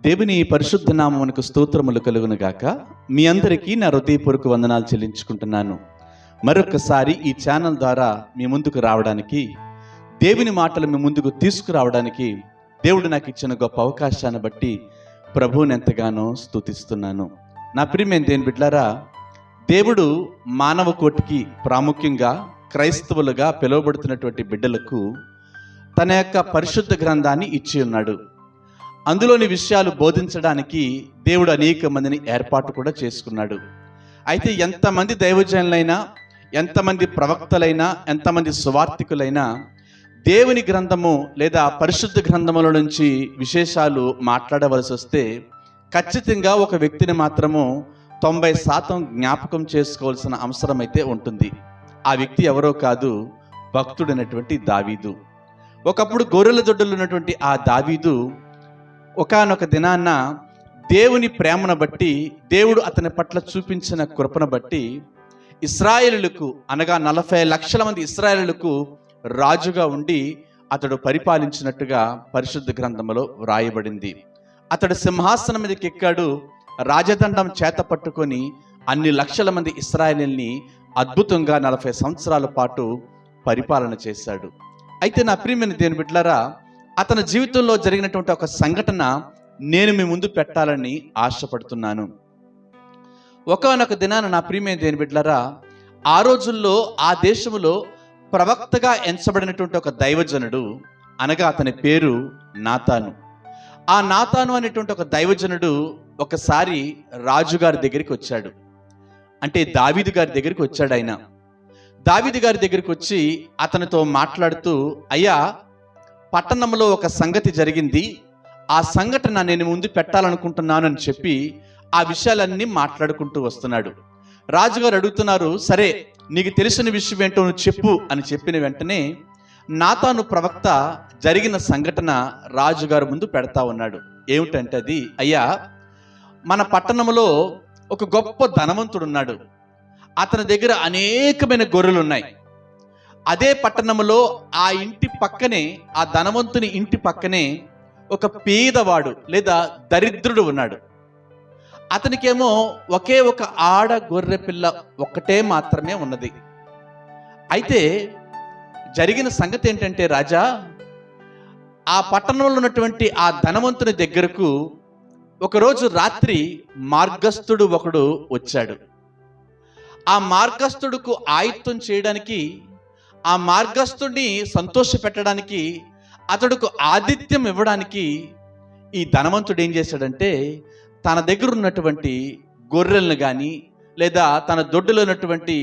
దేవుని పరిశుద్ధ నామమునకు స్తోత్రములు కలుగును గాక. మీ అందరికీ నా హృదయపూర్వక వందనాలు చెల్లించుకుంటున్నాను. మరొకసారి ఈ ఛానల్ ద్వారా మీ ముందుకు రావడానికి, దేవుని మాటలు మీ ముందుకు తీసుకురావడానికి దేవుడు నాకు ఇచ్చిన గొప్ప అవకాశాన్ని బట్టి ప్రభువుని ఎంతగానో స్తుతిస్తున్నాను. నా ప్రియమైన దేవుని బిడ్డలారా, దేవుడు మానవ కోటికి, ప్రాముఖ్యంగా క్రైస్తవులుగా పిలువబడుతున్నటువంటి బిడ్డలకు తన యొక్క పరిశుద్ధ గ్రంథాన్ని ఇచ్చి ఉన్నాడు. అందులోని విషయాలు బోధించడానికి దేవుడు అనేక మందిని ఏర్పాటు కూడా చేసుకున్నాడు. అయితే ఎంతమంది దైవజనులైనా, ఎంతమంది ప్రవక్తలైనా, ఎంతమంది సువార్థికులైనా దేవుని గ్రంథము లేదా పరిశుద్ధ గ్రంథముల నుంచి విశేషాలు మాట్లాడవలసి వస్తే ఖచ్చితంగా ఒక వ్యక్తిని మాత్రము 90% జ్ఞాపకం చేసుకోవాల్సిన అవసరం అయితే ఉంటుంది. ఆ వ్యక్తి ఎవరో కాదు, భక్తుడైనటువంటి దావీదు. ఒకప్పుడు గొర్రెల దొడ్డులు ఉన్నటువంటి ఆ దావీదు ఒకానొక దినాన్న దేవుని ప్రేమను బట్టి, దేవుడు అతని పట్ల చూపించిన కృపను బట్టి ఇశ్రాయేలులకు, అనగా 40 లక్షల మంది ఇశ్రాయేలులకు రాజుగా ఉండి అతడు పరిపాలించినట్టుగా పరిశుద్ధ గ్రంథంలో వ్రాయబడింది. అతడు సింహాసనం మీదకి ఎక్కాడు, రాజదండం చేత పట్టుకొని అన్ని లక్షల మంది ఇశ్రాయేలుని అద్భుతంగా 40 సంవత్సరాల పాటు పరిపాలన చేశాడు. అయితే నా ప్రియమైన దేవుని బిడ్డలారా, అతని జీవితంలో జరిగినటువంటి ఒక సంఘటన నేను మీ ముందు పెట్టాలని ఆశపడుతున్నాను. ఒకానొక దినాన నా ప్రియమైన దేవుని బిడ్డలారా, ఆ రోజుల్లో ఆ దేశంలో ప్రవక్తగా ఎంచబడినటువంటి ఒక దైవజనుడు, అనగా అతని పేరు నాతాను. ఆ నాతాను అనేటువంటి ఒక దైవజనుడు ఒకసారి రాజుగారి దగ్గరికి వచ్చాడు. అంటే దావీదు గారి దగ్గరికి వచ్చాడు. ఆయన దావీదు గారి దగ్గరికి వచ్చి అతనితో మాట్లాడుతూ, అయ్యా, పట్టణంలో ఒక సంగతి జరిగింది, ఆ సంఘటన నేను ముందు పెట్టాలనుకుంటున్నాను అని చెప్పి ఆ విషయాలన్నీ మాట్లాడుకుంటూ వస్తున్నాడు. రాజుగారు అడుగుతున్నారు, సరే నీకు తెలిసిన విషయం ఏంటో నువ్వు చెప్పు అని చెప్పిన వెంటనే నాతాను ప్రవక్త జరిగిన సంఘటన రాజుగారు ముందు పెడతా ఉన్నాడు. ఏమిటంటే అది, అయ్యా, మన పట్టణంలో ఒక గొప్ప ధనవంతుడు ఉన్నాడు. అతని దగ్గర అనేకమైన గొర్రెలు ఉన్నాయి. అదే పట్టణంలో ఆ ఇంటి పక్కనే, ఆ ధనవంతుని ఇంటి పక్కనే ఒక పేదవాడు లేదా దరిద్రుడు ఉన్నాడు. అతనికేమో ఒకే ఒక ఆడ గొర్రె పిల్ల ఒక్కటే మాత్రమే ఉన్నది. అయితే జరిగిన సంగతి ఏంటంటే, రాజా, ఆ పట్టణంలో ఉన్నటువంటి ఆ ధనవంతుని దగ్గరకు ఒకరోజు రాత్రి మార్గస్థుడు ఒకడు వచ్చాడు. ఆ మార్గస్థుడుకు ఆయుత్తం చేయడానికి, ఆ మార్గస్థుడిని సంతోష పెట్టడానికి, అతడుకు ఆతిథ్యం ఇవ్వడానికి ఈ ధనవంతుడు ఏం చేశాడంటే, తన దగ్గర ఉన్నటువంటి గొర్రెలను కానీ లేదా తన దొడ్డులో ఉన్నటువంటి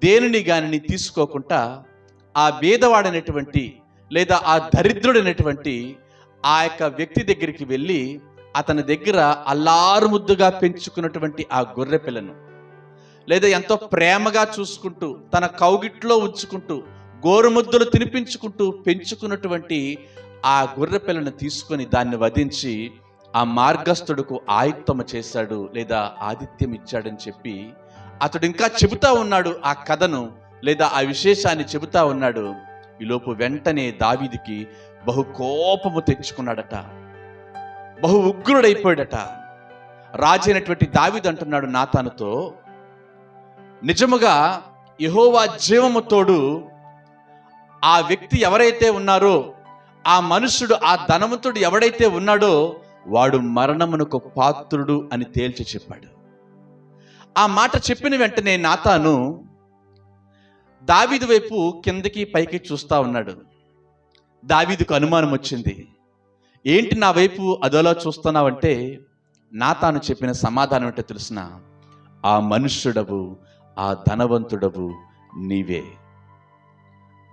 దేనిని కానీ తీసుకోకుండా ఆ బీదవాడైనటువంటి లేదా ఆ దరిద్రుడైనటువంటి ఆ యొక్క వ్యక్తి దగ్గరికి వెళ్ళి అతని దగ్గర అల్లారుముద్దుగా పెంచుకున్నటువంటి ఆ గొర్రె పిల్లను, లేదా ఎంతో ప్రేమగా చూసుకుంటూ తన కౌగిట్లో ఉంచుకుంటూ గోరుముద్దలు తినిపించుకుంటూ పెంచుకున్నటువంటి ఆ గొర్రె పిల్లను తీసుకొని దాన్ని వధించి ఆ మార్గస్థుడుకు ఆయుత్తమ చేశాడు లేదా ఆతిథ్యం ఇచ్చాడని చెప్పి అతడు ఇంకా చెబుతా ఉన్నాడు. ఆ కథను లేదా ఆ విశేషాన్ని చెబుతా ఉన్నాడు. ఈలోపు వెంటనే దావీదుకి బహు కోపము తెచ్చుకున్నాడట, బహు ఉగ్రుడైపోయాడట. రాజైనటువంటి దావీదు అంటున్నాడు నాతానుతో, నిజముగా యెహోవా జీవము తోడు, ఆ వ్యక్తి ఎవరైతే ఉన్నారో, ఆ మనుషుడు, ఆ ధనవంతుడు ఎవడైతే ఉన్నాడో వాడు మరణమునకు పాత్రుడు అని తేల్చి చెప్పాడు. ఆ మాట చెప్పిన వెంటనే నాతాను దావీదు వైపు కిందకి పైకి చూస్తా ఉన్నాడు. దావీదుకు అనుమానం వచ్చింది. ఏంటి నా వైపు అదోలా చూస్తున్నావంటే, నాతాను చెప్పిన సమాధానం ఏంటో తెలుసిన, ఆ మనుష్యుడవు, ఆ ధనవంతుడవు నీవే.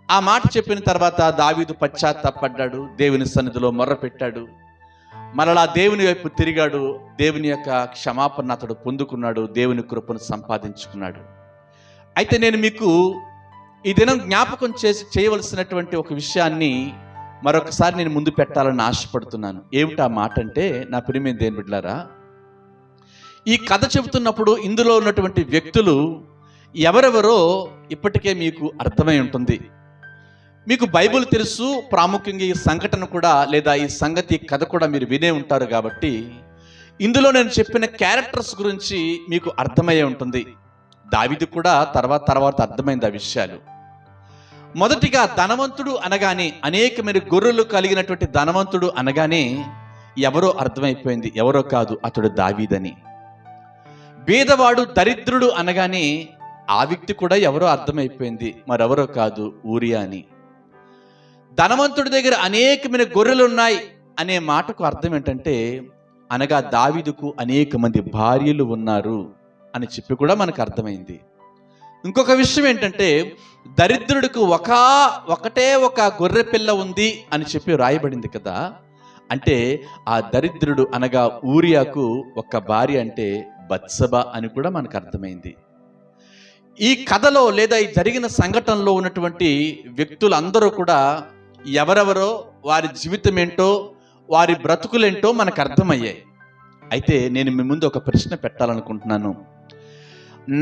ఆ మాట చెప్పిన తర్వాత దావీదు పశ్చాత్తాపడ్డాడు, దేవుని సన్నిధిలో మొర్రపెట్టాడు, మరలా దేవుని వైపు తిరిగాడు. దేవుని యొక్క క్షమాపణ అతడు పొందుకున్నాడు, దేవుని కృపను సంపాదించుకున్నాడు. అయితే నేను మీకు ఈ దినం జ్ఞాపకం చేయవలసినటువంటి ఒక విషయాన్ని మరొకసారి నేను ముందు పెట్టాలని ఆశపడుతున్నాను. ఏమిటా మాట అంటే, నా ప్రియమైన దేవుని బిడ్డలారా, ఈ కథ చెబుతున్నప్పుడు ఇందులో ఉన్నటువంటి వ్యక్తులు ఎవరెవరో ఇప్పటికే మీకు అర్థమై ఉంటుంది. మీకు బైబిల్ తెలుసు, ప్రాముఖ్యంగా ఈ సంఘటన కూడా లేదా ఈ సంగతి కథ కూడా మీరు వినే ఉంటారు కాబట్టి ఇందులో నేను చెప్పిన క్యారెక్టర్స్ గురించి మీకు అర్థమయ్యే ఉంటుంది. దావీదు కూడా తర్వాత అర్థమైంది ఆ విషయాలు. మొదటిగా ధనవంతుడు అనగానే, అనేకమైన గొర్రెలు కలిగినటువంటి ధనవంతుడు అనగానే ఎవరో అర్థమైపోయింది, ఎవరో కాదు, అతడు దావీదని. బీదవాడు దరిద్రుడు అనగానే ఆ వ్యక్తి కూడా ఎవరో అర్థమైపోయింది, మరెవరో కాదు, ఊరియా అని. ధనవంతుడి దగ్గర అనేకమైన గొర్రెలు ఉన్నాయి అనే మాటకు అర్థం ఏంటంటే, అనగా దావీదుకు అనేక మంది భార్యలు ఉన్నారు అని చెప్పి కూడా మనకు అర్థమైంది. ఇంకొక విషయం ఏంటంటే, దరిద్రుడికి ఒకటే ఒక గొర్రె పిల్ల ఉంది అని చెప్పి రాయబడింది కదా. అంటే ఆ దరిద్రుడు అనగా ఊరియాకు ఒక భార్య అంటే బత్సబా అని కూడా మనకు అర్థమైంది. ఈ కథలో లేదా ఈ జరిగిన సంఘటనలో ఉన్నటువంటి వ్యక్తులందరూ కూడా ఎవరెవరో, వారి జీవితం ఏంటో, వారి బ్రతుకులేంటో మనకు అర్థమయ్యాయి. అయితే నేను మీ ముందు ఒక ప్రశ్న పెట్టాలనుకుంటున్నాను.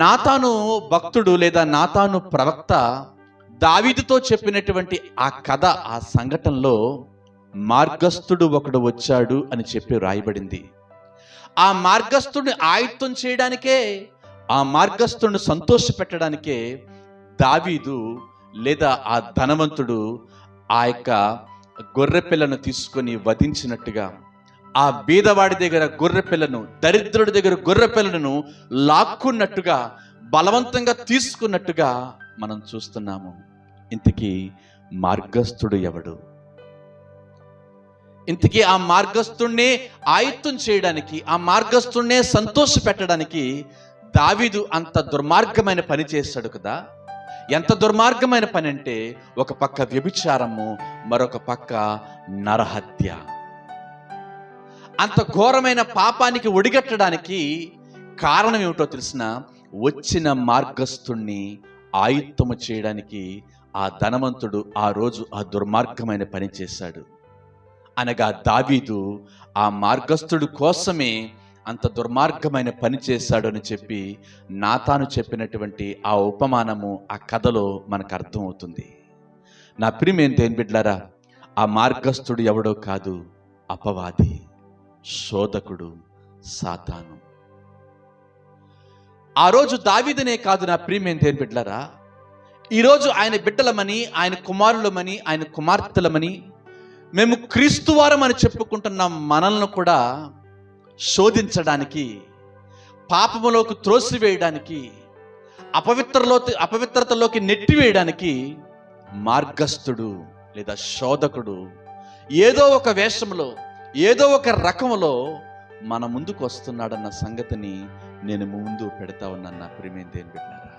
నాతాను భక్తుడు లేదా నాతాను ప్రవక్త దావీదుతో చెప్పినటువంటి ఆ కథ, ఆ సంఘటనలో మార్గస్థుడు ఒకడు వచ్చాడు అని చెప్పి రాయబడింది. ఆ మార్గస్థుడిని ఆయుత్తం చేయడానికే, ఆ మార్గస్థుడిని సంతోష పెట్టడానికే దావీదు లేదా ఆ ధనవంతుడు ఆ యొక్క గొర్రె పిల్లను తీసుకొని వధించినట్టుగా, ఆ బీదవాడి దగ్గర గొర్రె పిల్లను, దరిద్రుడి దగ్గర గొర్రె పిల్లను లాక్కున్నట్టుగా, బలవంతంగా తీసుకున్నట్టుగా మనం చూస్తున్నాము. ఇంతకీ మార్గస్థుడు ఎవడు? ఇంతకీ ఆ మార్గస్థుడినే ఆయుత్తం చేయడానికి, ఆ మార్గస్థుడినే సంతోష పెట్టడానికి దావీదు అంత దుర్మార్గమైన పని చేశాడు కదా. ఎంత దుర్మార్గమైన పని అంటే, ఒక పక్క వ్యభిచారము, మరొక పక్క నరహత్య. అంత ఘోరమైన పాపానికి ఒడిగట్టడానికి కారణం ఏమిటో తెలిసిన, వచ్చిన మార్గస్థుణ్ణి ఆయుత్తము చేయడానికి ఆ ధనవంతుడు ఆ రోజు ఆ దుర్మార్గమైన పని చేశాడు. అనగా దావీదు ఆ మార్గస్థుడు కోసమే అంత దుర్మార్గమైన పని చేశాడు అని చెప్పి నాతాను చెప్పినటువంటి ఆ ఉపమానము, ఆ కథలో మనకు అర్థమవుతుంది. నా ప్రియమైన దేవుని బిడ్డలారా, ఆ మార్గస్థుడు ఎవడో కాదు, అపవాది, శోధకుడు, సాతాను. ఆ రోజు దావీదునే కాదు నా ప్రియమైన దేవుని బిడ్డలారా, ఈరోజు ఆయన బిడ్డలమని, ఆయన కుమారులమని, ఆయన కుమార్తెలమని, మేము క్రీస్తువారం అని చెప్పుకుంటున్న మనల్ని కూడా శోధించడానికి, పాపములోకి త్రోసివేయడానికి, అపవిత్రతలోకి నెట్టివేయడానికి మార్గస్థుడు లేదా శోధకుడు ఏదో ఒక వేషంలో, ఏదో ఒక రకములో మన ముందుకు వస్తున్నాడన్న సంగతిని నేను ముందు పెడతా ఉన్నాను నా ప్రియమైన దేవుని బిడ్డలారా.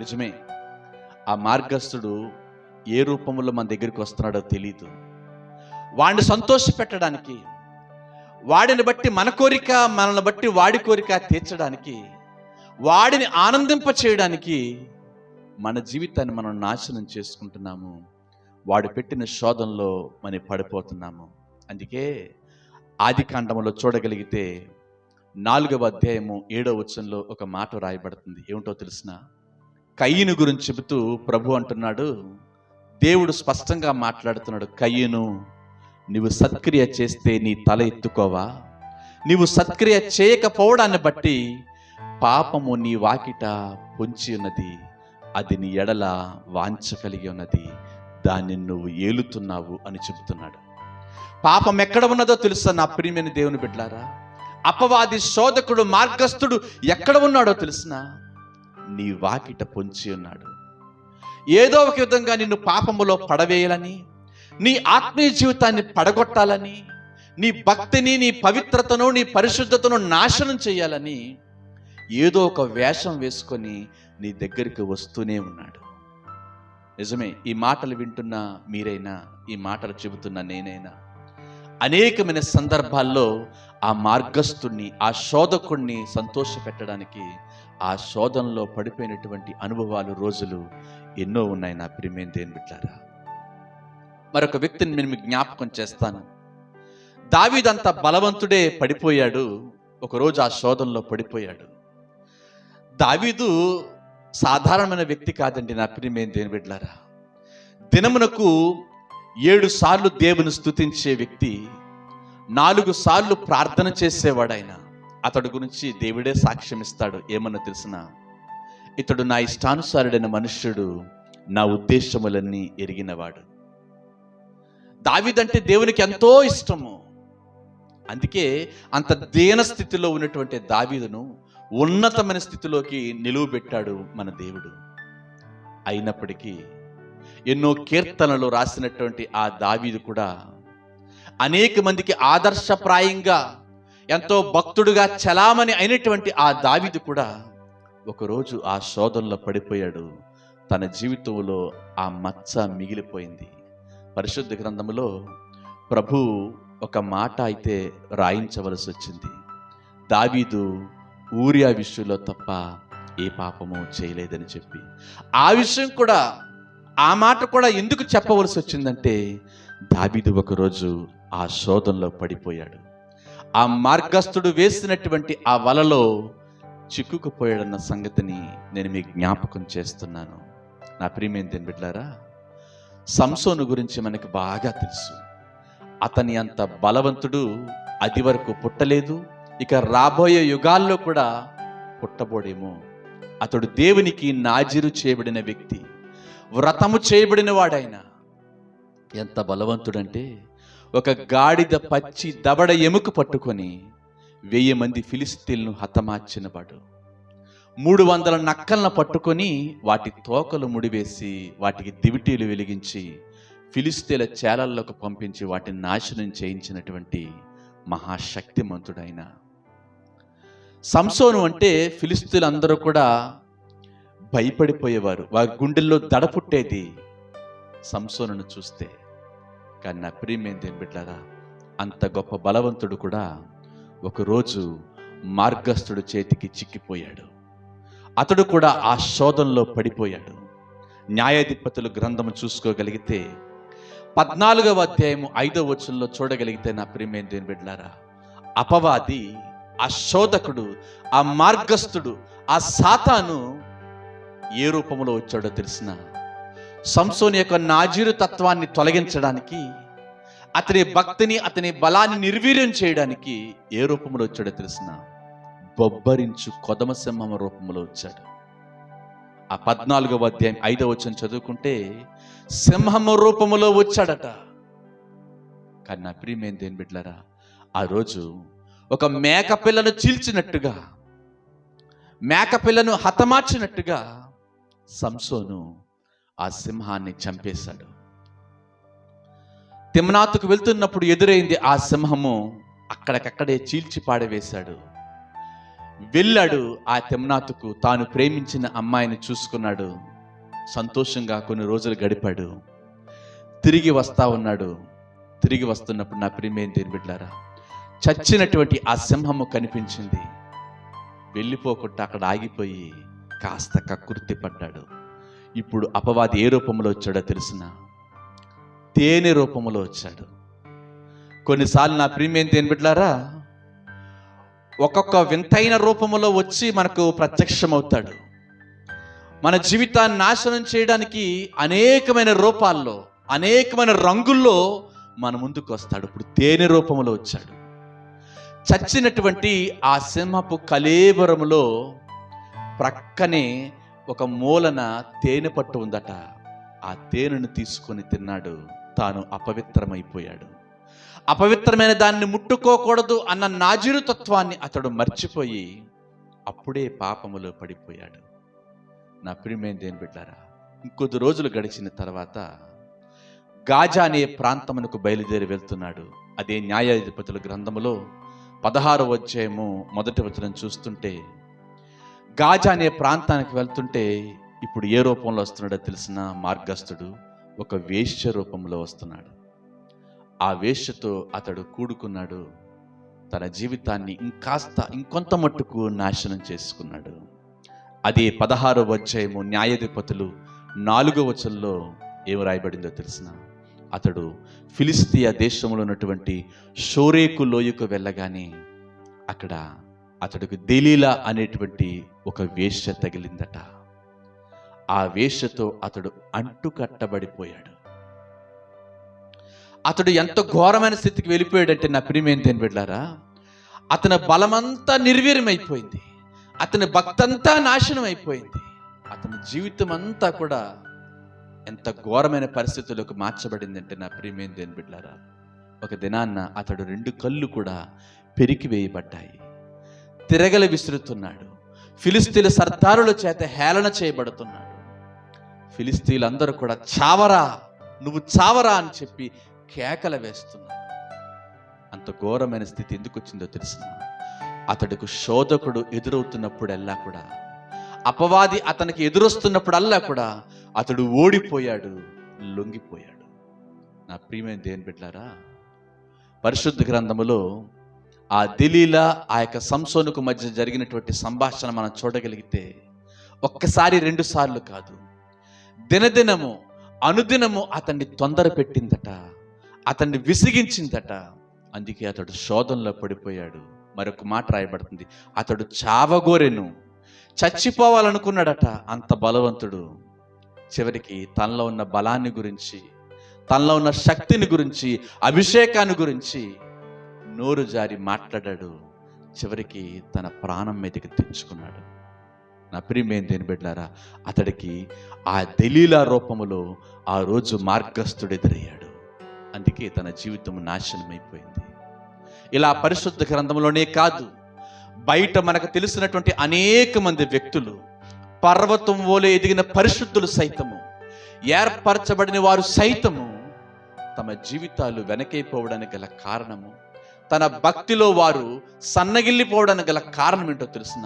నిజమే, ఆ మార్గస్థుడు ఏ రూపంలో మన దగ్గరికి వస్తున్నాడో తెలీదు. వాడిని సంతోష పెట్టడానికి, వాడిని బట్టి మన కోరిక, మనల్ని బట్టి వాడి కోరిక తీర్చడానికి, వాడిని ఆనందింప చేయడానికి మన జీవితాన్ని మనం నాశనం చేసుకుంటున్నాము. వాడు పెట్టిన శోధనలో మనం పడిపోతున్నాము. అందుకే ఆదికాండములో చూడగలిగితే 4వ అధ్యాయము 7వ వచనంలో ఒక మాట రాయబడుతుంది. ఏమిటో తెలిసిన, కయ్యను గురించి చెబుతూ ప్రభు అంటున్నాడు, దేవుడు స్పష్టంగా మాట్లాడుతున్నాడు. కయ్యను, నీవు సత్క్రియ చేస్తే నీ తల ఎత్తుకోవా? నీవు సత్క్రియ చేయకపోవడాన్ని బట్టి పాపము నీ వాకిట పొంచి ఉన్నది, అది నీ ఎడల వాంఛ కలిగి ఉన్నది, దాన్ని నువ్వు ఏలుతున్నావు అని చెబుతున్నాడు. పాపం ఎక్కడ ఉన్నదో తెలుసా నా ప్రియమైన దేవుని బిడ్డలారా? అపవాది, శోధకుడు, మార్గస్థుడు ఎక్కడ ఉన్నాడో తెలుసునా? నీ వాకిట పొంచి ఉన్నాడు. ఏదో ఒక విధంగా నిన్ను పాపములో పడవేయాలని, నీ ఆత్మీయ జీవితాన్ని పడగొట్టాలని, నీ భక్తిని, నీ పవిత్రతను, నీ పరిశుద్ధతను నాశనం చేయాలని ఏదో ఒక వేషం వేసుకొని నీ దగ్గరికి వస్తూనే ఉన్నాడు. నిజమే, ఈ మాటలు వింటున్న మీరైనా, ఈ మాటలు చెబుతున్న నేనైనా, అనేకమైన సందర్భాల్లో ఆ మార్గస్థుణ్ణి, ఆ శోధకుణ్ణి సంతోష పెట్టడానికి ఆ శోధనలో పడిపోయినటువంటి అనుభవాలు, రోజులు ఎన్నో ఉన్నాయి నా ప్రియమైన దేవుని బిడ్డలారా. మరొక వ్యక్తిని నేను మీకు జ్ఞాపకం చేస్తాను. దావీదంత బలవంతుడే పడిపోయాడు. ఒకరోజు ఆ శోధనలో పడిపోయాడు. దావీదు సాధారణమైన వ్యక్తి కాదండి నా ప్రియమైన దేవుని బిడ్డలారా. దినమునకు 7 సార్లు దేవుని స్తుతించే వ్యక్తి 4 సార్లు ప్రార్థన చేసేవాడు. అతడు గురించి దేవుడే సాక్ష్యం ఇస్తాడు. ఏమన్నా తెలిసిన, ఇతడు నా ఇష్టానుసారుడైన మనుష్యుడు, నా ఉద్దేశములన్నీ ఎరిగినవాడు. దావీదంటే దేవునికి ఎంతో ఇష్టము. అందుకే అంత దీన స్థితిలో ఉన్నటువంటి దావీదును ఉన్నతమైన స్థితిలోకి నిలువబెట్టాడు మన దేవుడు. అయినప్పటికీ ఎన్నో కీర్తనలు రాసినటువంటి ఆ దావీదు కూడా అనేక మందికి ఆదర్శప్రాయంగా ఎంతో భక్తుడుగా చలామణి అయినటువంటి ఆ దావీదు కూడా ఒకరోజు ఆ శోధనలో పడిపోయాడు. తన జీవితంలో ఆ మచ్చ మిగిలిపోయింది. పరిశుద్ధ గ్రంథములో ప్రభు ఒక మాట అయితే రాయించవలసి వచ్చింది. దావీదు ఊరియా విషయంలో తప్ప ఏ పాపము చేయలేదని చెప్పి, ఆ విషయం కూడా, ఆ మాట కూడా ఎందుకు చెప్పవలసి వచ్చిందంటే, దావీదు ఒకరోజు ఆ శోధనలో పడిపోయాడు. ఆ మార్గస్థుడు వేసినటువంటి ఆ వలలో చిక్కుకుపోయాడన్న సంగతిని నేను మీకు జ్ఞాపకం చేస్తున్నాను. నా ప్రియమైన దేవుని బిడ్డలారా, సంసోను గురించి మనకి బాగా తెలుసు. అతని అంత బలవంతుడు అది వరకు పుట్టలేదు, ఇక రాబోయే యుగాల్లో కూడా పుట్టబోడేమో. అతడు దేవునికి నాజీరు చేయబడిన వ్యక్తి, వ్రతము చేయబడిన వాడైన. ఎంత బలవంతుడంటే, ఒక గాడిద పచ్చి దవడ ఎముక పట్టుకొని 1000 మంది ఫిలిస్తీన్లను హతమార్చినవాడు. 300 నక్కలను పట్టుకొని వాటి తోకలు ముడివేసి వాటికి దివిటీలు వెలిగించి ఫిలిస్తీన్ల చేలల్లోకి పంపించి వాటిని నాశనం చేయించినటువంటి మహాశక్తిమంతుడైన సంసోను అంటే ఫిలిస్తీన్లందరూ కూడా భయపడిపోయేవారు. వారి గుండెల్లో దడ పుట్టేది సంసోనును చూస్తే. కానీ నా ప్రియమైన దేవుని బిడ్డలారా, అంత గొప్ప బలవంతుడు కూడా ఒకరోజు మార్గస్థుడు చేతికి చిక్కిపోయాడు. అతడు కూడా ఆ శోధనలో పడిపోయాడు. న్యాయాధిపతులు గ్రంథము చూసుకోగలిగితే 14వ అధ్యాయము 5వ వచనంలో చూడగలిగితే, నా ప్రియమైన దేవుని బిడ్డలారా, అపవాది, ఆ శోధకుడు, ఆ మార్గస్థుడు, ఆ సాతాను ఏ రూపంలో వచ్చాడో తెలిసిన, సంసోను యొక్క నాజీరు తత్వాన్ని తొలగించడానికి, అతని భక్తిని, అతని బలాన్ని నిర్వీర్యం చేయడానికి ఏ రూపంలో వచ్చాడో తెలిసిన, బొబ్బరించు కొదమ సింహం రూపంలో వచ్చాడు. ఆ 14వ అధ్యాయం 5వ వచనం చదువుకుంటే సింహము రూపములో వచ్చాడట. కానీ నా ప్రియమైన దేవుని బిడ్డలారా, ఆ రోజు ఒక మేకపిల్లను చీల్చినట్టుగా, మేకపిల్లను హతమార్చినట్టుగా సంసోను ఆ సింహాన్ని చంపేశాడు. తిమ్నాతుకు వెళ్తున్నప్పుడు ఎదురైంది ఆ సింహము, అక్కడికక్కడే చీల్చి పాడవేశాడు. వెళ్ళాడు ఆ తిమ్నాతుకు, తాను ప్రేమించిన అమ్మాయిని చూసుకున్నాడు. సంతోషంగా కొన్ని రోజులు గడిపాడు. తిరిగి వస్తా ఉన్నాడు. తిరిగి వస్తున్నప్పుడు నా ప్రియమైన దేవుని బిడ్డలారా, చచ్చినటువంటి ఆ సింహము కనిపించింది. వెళ్ళిపోకుండా అక్కడ ఆగిపోయి కాస్త కక్కుర్తి పడ్డాడు. ఇప్పుడు అపవాది ఏ రూపంలో వచ్చాడో తెలిసిన, తేనె రూపంలో వచ్చాడు. కొన్నిసార్లు నా ప్రియమైన దేవుని బిడ్డలారా, ఒక్కొక్క వింతైన రూపంలో వచ్చి మనకు ప్రత్యక్షమవుతాడు. మన జీవితాన్ని నాశనం చేయడానికి అనేకమైన రూపాల్లో, అనేకమైన రంగుల్లో మన ముందుకు వస్తాడు. ఇప్పుడు తేనె రూపంలో వచ్చాడు. చచ్చినటువంటి ఆ సింహపు కళేబరములో ప్రక్కనే ఒక మూలన తేనె పట్టు ఉందట. ఆ తేనెను తీసుకొని తిన్నాడు. తాను అపవిత్రమైపోయాడు. అపవిత్రమైన దాన్ని ముట్టుకోకూడదు అన్న నాజీరు తత్వాన్ని అతడు మర్చిపోయి అప్పుడే పాపములో పడిపోయాడు. నా ప్రియమైన దేవుని బిడ్డలారా, ఇంకొద్ది రోజులు గడిచిన తర్వాత గాజా అనే ప్రాంతమునకు బయలుదేరి వెళ్తున్నాడు. అదే న్యాయాధిపతుల గ్రంథములో 16వ అధ్యాయము 1వ వచనం చూస్తుంటే, గాజా అనే ప్రాంతానికి వెళ్తుంటే ఇప్పుడు ఏ రూపంలో వస్తున్నాడో తెలిసిన, మార్గస్థుడు ఒక వేశ్య రూపంలో వస్తున్నాడు. ఆ వేశ్యతో అతడు కూడుకున్నాడు. తన జీవితాన్ని ఇంకొంత మట్టుకు నాశనం చేసుకున్నాడు. అదే 16వ అధ్యాయము న్యాయాధిపతులు 4వ వచనంలో ఏమి రాయబడిందో తెలిసిన, అతడు ఫిలిస్తీయ దేశంలో ఉన్నటువంటి షోరేకు లోయకు వెళ్ళగానే అక్కడ అతడికి దెలీలా అనేటువంటి ఒక వేశ్య తగిలిందట. ఆ వేశ్యతో అతడు అంటుకట్టబడిపోయాడు. అతడు ఎంత ఘోరమైన స్థితికి వెళ్ళిపోయాడంటే నా ప్రియమైన దేవుని బిడ్డలారా, అతని బలమంతా నిర్వీర్యమైపోయింది, అతని భక్తంతా నాశనం అయిపోయింది, అతని జీవితం అంతా కూడా ఎంత ఘోరమైన పరిస్థితులకు మార్చబడిందంటే నా ప్రియమైన దేవుని బిడ్డలారా, ఒక దినాన్న అతడు 2 కళ్ళు కూడా పెరికి వేయబడ్డాయి, తిరగలి విసురుతున్నాడు, ఫిలిస్తీన్ల సర్దారుల చేత హేళన చేయబడుతున్నాడు. ఫిలిస్తీన్లందరూ కూడా చావరా, నువ్వు చావరా అని చెప్పి కేకలు వేస్తున్నారు. అంత ఘోరమైన స్థితి ఎందుకు వచ్చిందో తెలుసు? అతడికి శోధకుడు ఎదురవుతున్నప్పుడల్లా కూడా, అపవాది అతనికి ఎదురొస్తున్నప్పుడల్లా కూడా అతడు ఓడిపోయాడు, లొంగిపోయాడు. నా ప్రియమైన దేవుని బిడ్డలారా, పరిశుద్ధ గ్రంథములో ఆ దెలీలా ఆ యొక్క సంసోనుకు మధ్య జరిగినటువంటి సంభాషణ మనం చూడగలిగితే ఒక్కసారి 2 సార్లు కాదు, దినదినము అనుదినము అతన్ని తొందర పెట్టిందట, అతన్ని విసిగించిందట. అందుకే అతడు శోధనలో పడిపోయాడు. మరొక మాట రాయబడుతుంది, అతడు చావగోరెను, చచ్చిపోవాలనుకున్నాడట. అంత బలవంతుడు. చివరికి తనలో ఉన్న బలాన్ని గురించి, తనలో ఉన్న శక్తిని గురించి, అభిషేకాన్ని గురించి నోరు జారి మాట్లాడాడు. చివరికి తన ప్రాణం మీదకి తెచ్చుకున్నాడు. నా ప్రియమైన దేవుని బిడ్డలారా, అతడికి ఆ దెలీలా రూపములో ఆ రోజు మార్గస్థుడు ఎదురయ్యాడు. అందుకే తన జీవితం నాశనమైపోయింది. ఇలా పరిశుద్ధ గ్రంథంలోనే కాదు, బయట మనకు తెలిసినటువంటి అనేక మంది వ్యక్తులు, పర్వతం వలె ఎదిగిన పరిశుద్ధులు సైతము, ఏర్పరచబడిన వారు సైతము తమ జీవితాలు వెనకైపోవడానికి గల కారణము, తన భక్తిలో వారు సన్నగిల్లిపోవడానికి గల కారణం ఏంటో తెలుసిన?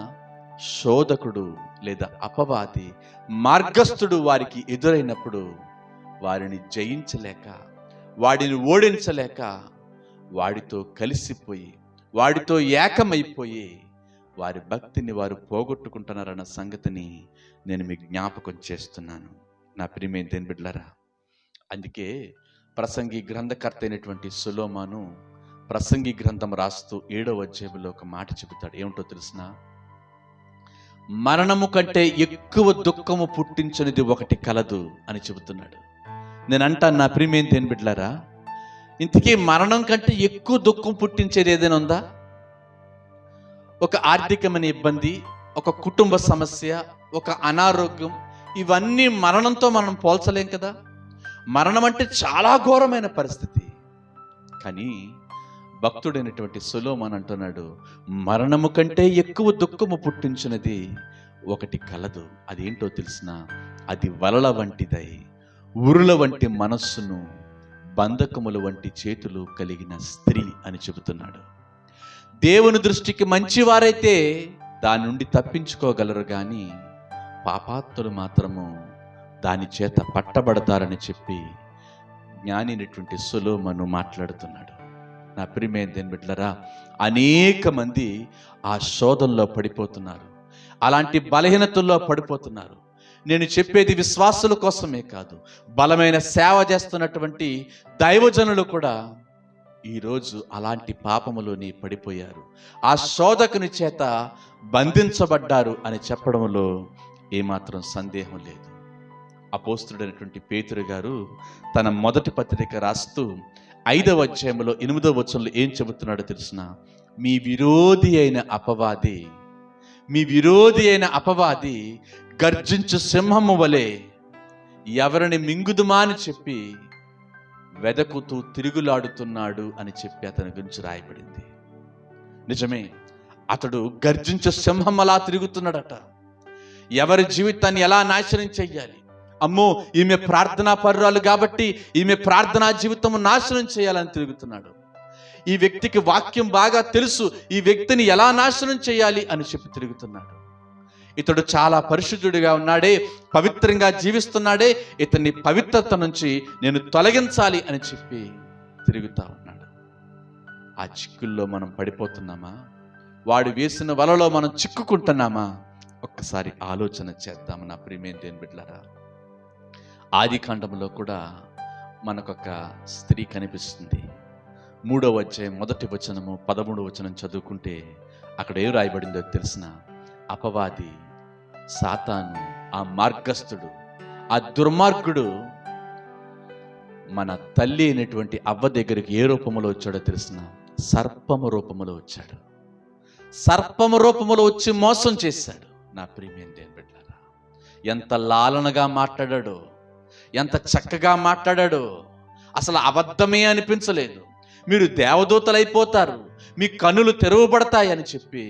శోధకుడు లేదా అపవాది మార్గస్థుడు వారికి ఎదురైనప్పుడు వారిని జయించలేక, వాడిని ఓడించలేక, వాడితో కలిసిపోయి, వాడితో ఏకమైపోయి వారి భక్తిని వారు పోగొట్టుకుంటున్నారన్న సంగతిని నేను మీకు జ్ఞాపకం చేస్తున్నాను. నా ప్రియమైన దేవుని బిడ్డలారా, అందుకే ప్రసంగి గ్రంథకర్త అయినటువంటి సొలొమోను ప్రసంగి గ్రంథం రాస్తూ 7వ అధ్యాయంలో ఒక మాట చెబుతాడు. ఏమిటో తెలిసిన? మరణము కంటే ఎక్కువ దుఃఖము పుట్టించనిది ఒకటి కలదు అని చెబుతున్నాడు. నేను అంటాను, నా ప్రియమైన దేవుని బిడ్డలారా, ఇంతకీ మరణం కంటే ఎక్కువ దుఃఖం పుట్టించేది ఏదైనా ఉందా? ఒక ఆర్థికమైన ఇబ్బంది, ఒక కుటుంబ సమస్య, ఒక అనారోగ్యం, ఇవన్నీ మరణంతో మనం పోల్చలేం కదా. మరణం అంటే చాలా ఘోరమైన పరిస్థితి. కానీ భక్తుడైనటువంటి సొలొమోను అంటున్నాడు, మరణము కంటే ఎక్కువ దుఃఖము పుట్టించినది ఒకటి కలదు. అదేంటో తెలిసిన? అది వలల వంటిదై, ఉరుల వంటి మనస్సును, బంధకముల వంటి చేతులు కలిగిన స్త్రీ అని చెబుతున్నాడు. దేవుని దృష్టికి మంచివారైతే దాని నుండి తప్పించుకోగలరు, కానీ పాపాత్ములు మాత్రము దాని చేత పట్టబడతారని చెప్పి జ్ఞానినటువంటి సొలొమోను మాట్లాడుతున్నాడు. నా ప్రియమైన దేవుని బిడ్డలారా, అనేక మంది ఆ శోధనలో పడిపోతున్నారు, అలాంటి బలహీనతల్లో పడిపోతున్నారు. నేను చెప్పేది విశ్వాసుల కోసమే కాదు, బలమైన సేవ చేస్తున్నటువంటి దైవజనులు కూడా ఈరోజు అలాంటి పాపములోని పడిపోయారు, ఆ శోధకుని చేత బంధించబడ్డారు అని చెప్పడంలో ఏమాత్రం సందేహం లేదు. అపోస్తుడైనటువంటి పేతురు గారు తన మొదటి పత్రిక రాస్తూ 5వ అధ్యాయంలో 8వ వచనంలో ఏం చెబుతున్నాడో తెలుసిన? మీ విరోధి అయిన అపవాది గర్జించు సింహము వలె ఎవరిని మింగుదుమా అని చెప్పి వెదకుతూ తిరుగులాడుతున్నాడు అని చెప్పి అతని గురించి రాయబడింది. నిజమే, అతడు గర్జించు సింహం అలా తిరుగుతున్నాడట. ఎవరి జీవితాన్ని ఎలా నాశనం చెయ్యాలి, అమ్మో ఈమె ప్రార్థనా పరురాలు కాబట్టి ఈమె ప్రార్థనా జీవితం నాశనం చేయాలని తిరుగుతున్నాడు. ఈ వ్యక్తికి వాక్యం బాగా తెలుసు, ఈ వ్యక్తిని ఎలా నాశనం చేయాలి అని చెప్పి తిరుగుతున్నాడు. ఇతడు చాలా పరిశుద్ధుడిగా ఉన్నాడే, పవిత్రంగా జీవిస్తున్నాడే, ఇతన్ని పవిత్రత నుంచి నేను తొలగించాలి అని చెప్పి తిరుగుతా ఉన్నాడు. ఆ చిక్కుల్లో మనం పడిపోతున్నామా? వాడు వేసిన వలలో మనం చిక్కుకుంటున్నామా? ఒక్కసారి ఆలోచన చేద్దాము. నా ప్రియమైన దేవుని బిడ్డలారా, ఆది కాండంలో కూడా మనకొక స్త్రీ కనిపిస్తుంది. 3వ అధ్యాయం 1వ వచనము 13వ వచనం చదువుకుంటే అక్కడ ఏం రాయబడిందో తెలిసిన? అపవాది, సాతాను, ఆ మార్గస్థుడు, ఆ దుర్మార్గుడు మన తల్లి అయినటువంటి అవ్వ దగ్గరికి ఏ రూపంలో వచ్చాడో తెలిసిన? సర్పము రూపంలో వచ్చాడు. సర్పము రూపంలో వచ్చి మోసం చేశాడు. నా ప్రియమైన దేవుని బిడ్డలారా, ఎంత లాలనగా మాట్లాడాడో, ఎంత చక్కగా మాట్లాడాడో. అసలు అబద్ధమే అనిపించలేదు. మీరు దేవదూతలైపోతారు, మీ కన్నులు తెరవబడతాయని చెప్పి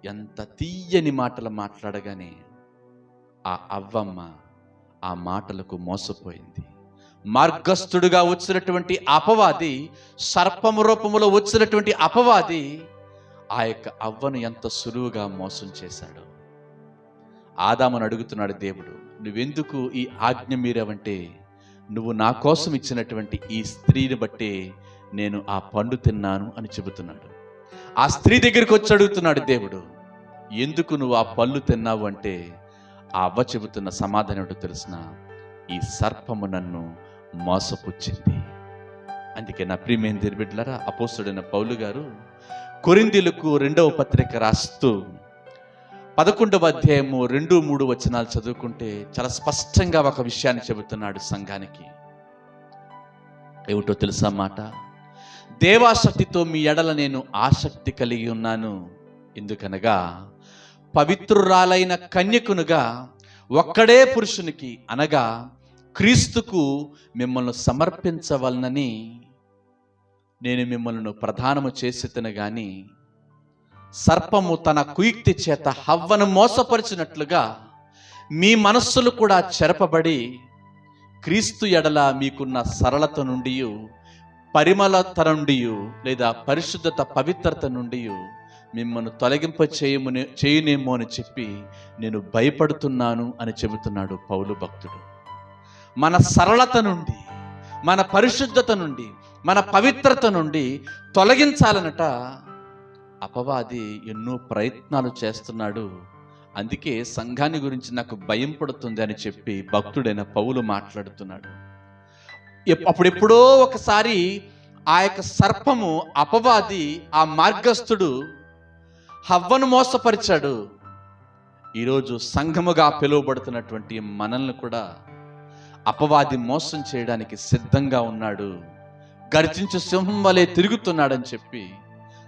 ఎంత తీయని మాటలు మాట్లాడగానే ఆ అవ్వమ్మ ఆ మాటలకు మోసపోయింది. మార్గస్థుడుగా వచ్చినటువంటి అపవాది, సర్పము రూపంలో వచ్చినటువంటి అపవాది ఆ యొక్క అవ్వను ఎంత సులువుగా మోసం చేశాడు. ఆదామును అడుగుతున్నాడు దేవుడు, నువ్వెందుకు ఈ ఆజ్ఞ మీరావంటే, నువ్వు నా కోసం ఇచ్చినటువంటి ఈ స్త్రీని బట్టి నేను ఆ పండు తిన్నాను అని చెబుతున్నాడు. ఆ స్త్రీ దగ్గరికి వచ్చి అడుగుతున్నాడు దేవుడు, ఎందుకు నువ్వు ఆ పళ్ళు తిన్నావు అంటే ఆ అవ్వ చెబుతున్న సమాధానం ఏంటో తెలిసిన? ఈ సర్పము నన్ను మోసపుచ్చింది. అందుకే నా ప్రియమైన దేవుని బిడ్డలారా, అపోస్తలుడైన పౌలు గారు కొరింథీయులకు 2వ పత్రిక రాస్తూ 11వ అధ్యాయము 2-3 వచనాలు చదువుకుంటే చాలా స్పష్టంగా ఒక విషయాన్ని చెబుతున్నాడు సంఘానికి. ఏమిటో తెలుసా మాట? దేవాసక్తితో మీ ఎడల నేను ఆసక్తి కలిగి ఉన్నాను. ఎందుకనగా పవిత్రురాలైన కన్యకునుగా ఒక్కడే పురుషునికి అనగా క్రీస్తుకు మిమ్మల్ని సమర్పించవలనని నేను మిమ్మల్ని ప్రధానము చేసేతను గాని, సర్పము తన కుయుక్తి చేత హవ్వను మోసపరిచినట్లుగా మీ మనస్సులు కూడా చెరపబడి క్రీస్తు ఎడల మీకున్న సరళత నుండి, పరిమళత నుండి, లేదా పరిశుద్ధత పవిత్రత నుండి మిమ్మల్ని తొలగింప చేయనేమో అని చెప్పి నేను భయపడుతున్నాను అని చెబుతున్నాడు పౌలు భక్తుడు. మన సరళత నుండి, మన పరిశుద్ధత నుండి, మన పవిత్రత నుండి తొలగించాలనట అపవాది ఎన్నో ప్రయత్నాలు చేస్తున్నాడు. అందుకే సంఘాన్ని గురించి నాకు భయం పడుతుంది అని చెప్పి భక్తుడైన పౌలు మాట్లాడుతున్నాడు. అప్పుడెప్పుడో ఒకసారి ఆ యొక్క సర్పము, అపవాది, ఆ మార్గస్థుడు హవ్వను మోసపరిచాడు. ఈరోజు సంఘముగా పిలువబడుతున్నటువంటి మనల్ని కూడా అపవాది మోసం చేయడానికి సిద్ధంగా ఉన్నాడు. గర్జించు సింహం వలె తిరుగుతున్నాడని చెప్పి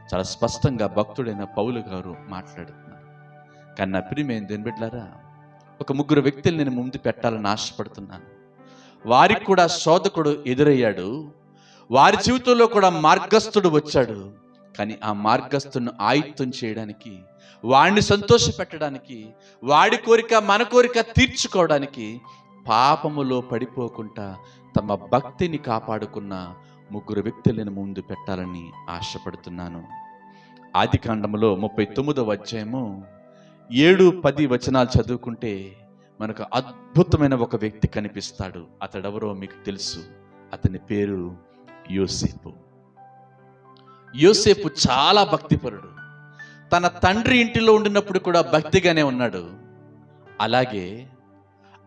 చాలా స్పష్టంగా భక్తుడైన పౌలు గారు మాట్లాడుతున్నారు. కానీ నా ప్రియమైన దేవుని బిడ్డలారా, ఒక 3 వ్యక్తులు నేను ముందు పెట్టాలని ఆశపడుతున్నాను. వారికి కూడా శోధకుడు ఎదురయ్యాడు. వారి జీవితంలో కూడా మార్గస్థుడు వచ్చాడు. కానీ ఆ మార్గస్థును ఆయుత్తం చేయడానికి, వాడిని సంతోష పెట్టడానికి, వాడి కోరిక మన కోరిక తీర్చుకోవడానికి పాపములో పడిపోకుండా తమ భక్తిని కాపాడుకున్న 3 వ్యక్తులను ముందు పెట్టాలని ఆశపడుతున్నాను. ఆదికాండములో 39వ అధ్యాయము 7-10 వచనాలు చదువుకుంటే మనకు అద్భుతమైన ఒక వ్యక్తి కనిపిస్తాడు. అతడెవరో మీకు తెలుసు. అతని పేరు యోసేపు. యోసేపు చాలా భక్తిపరుడు. తన తండ్రి ఇంటిలో ఉండినప్పుడు కూడా భక్తిగానే ఉన్నాడు. అలాగే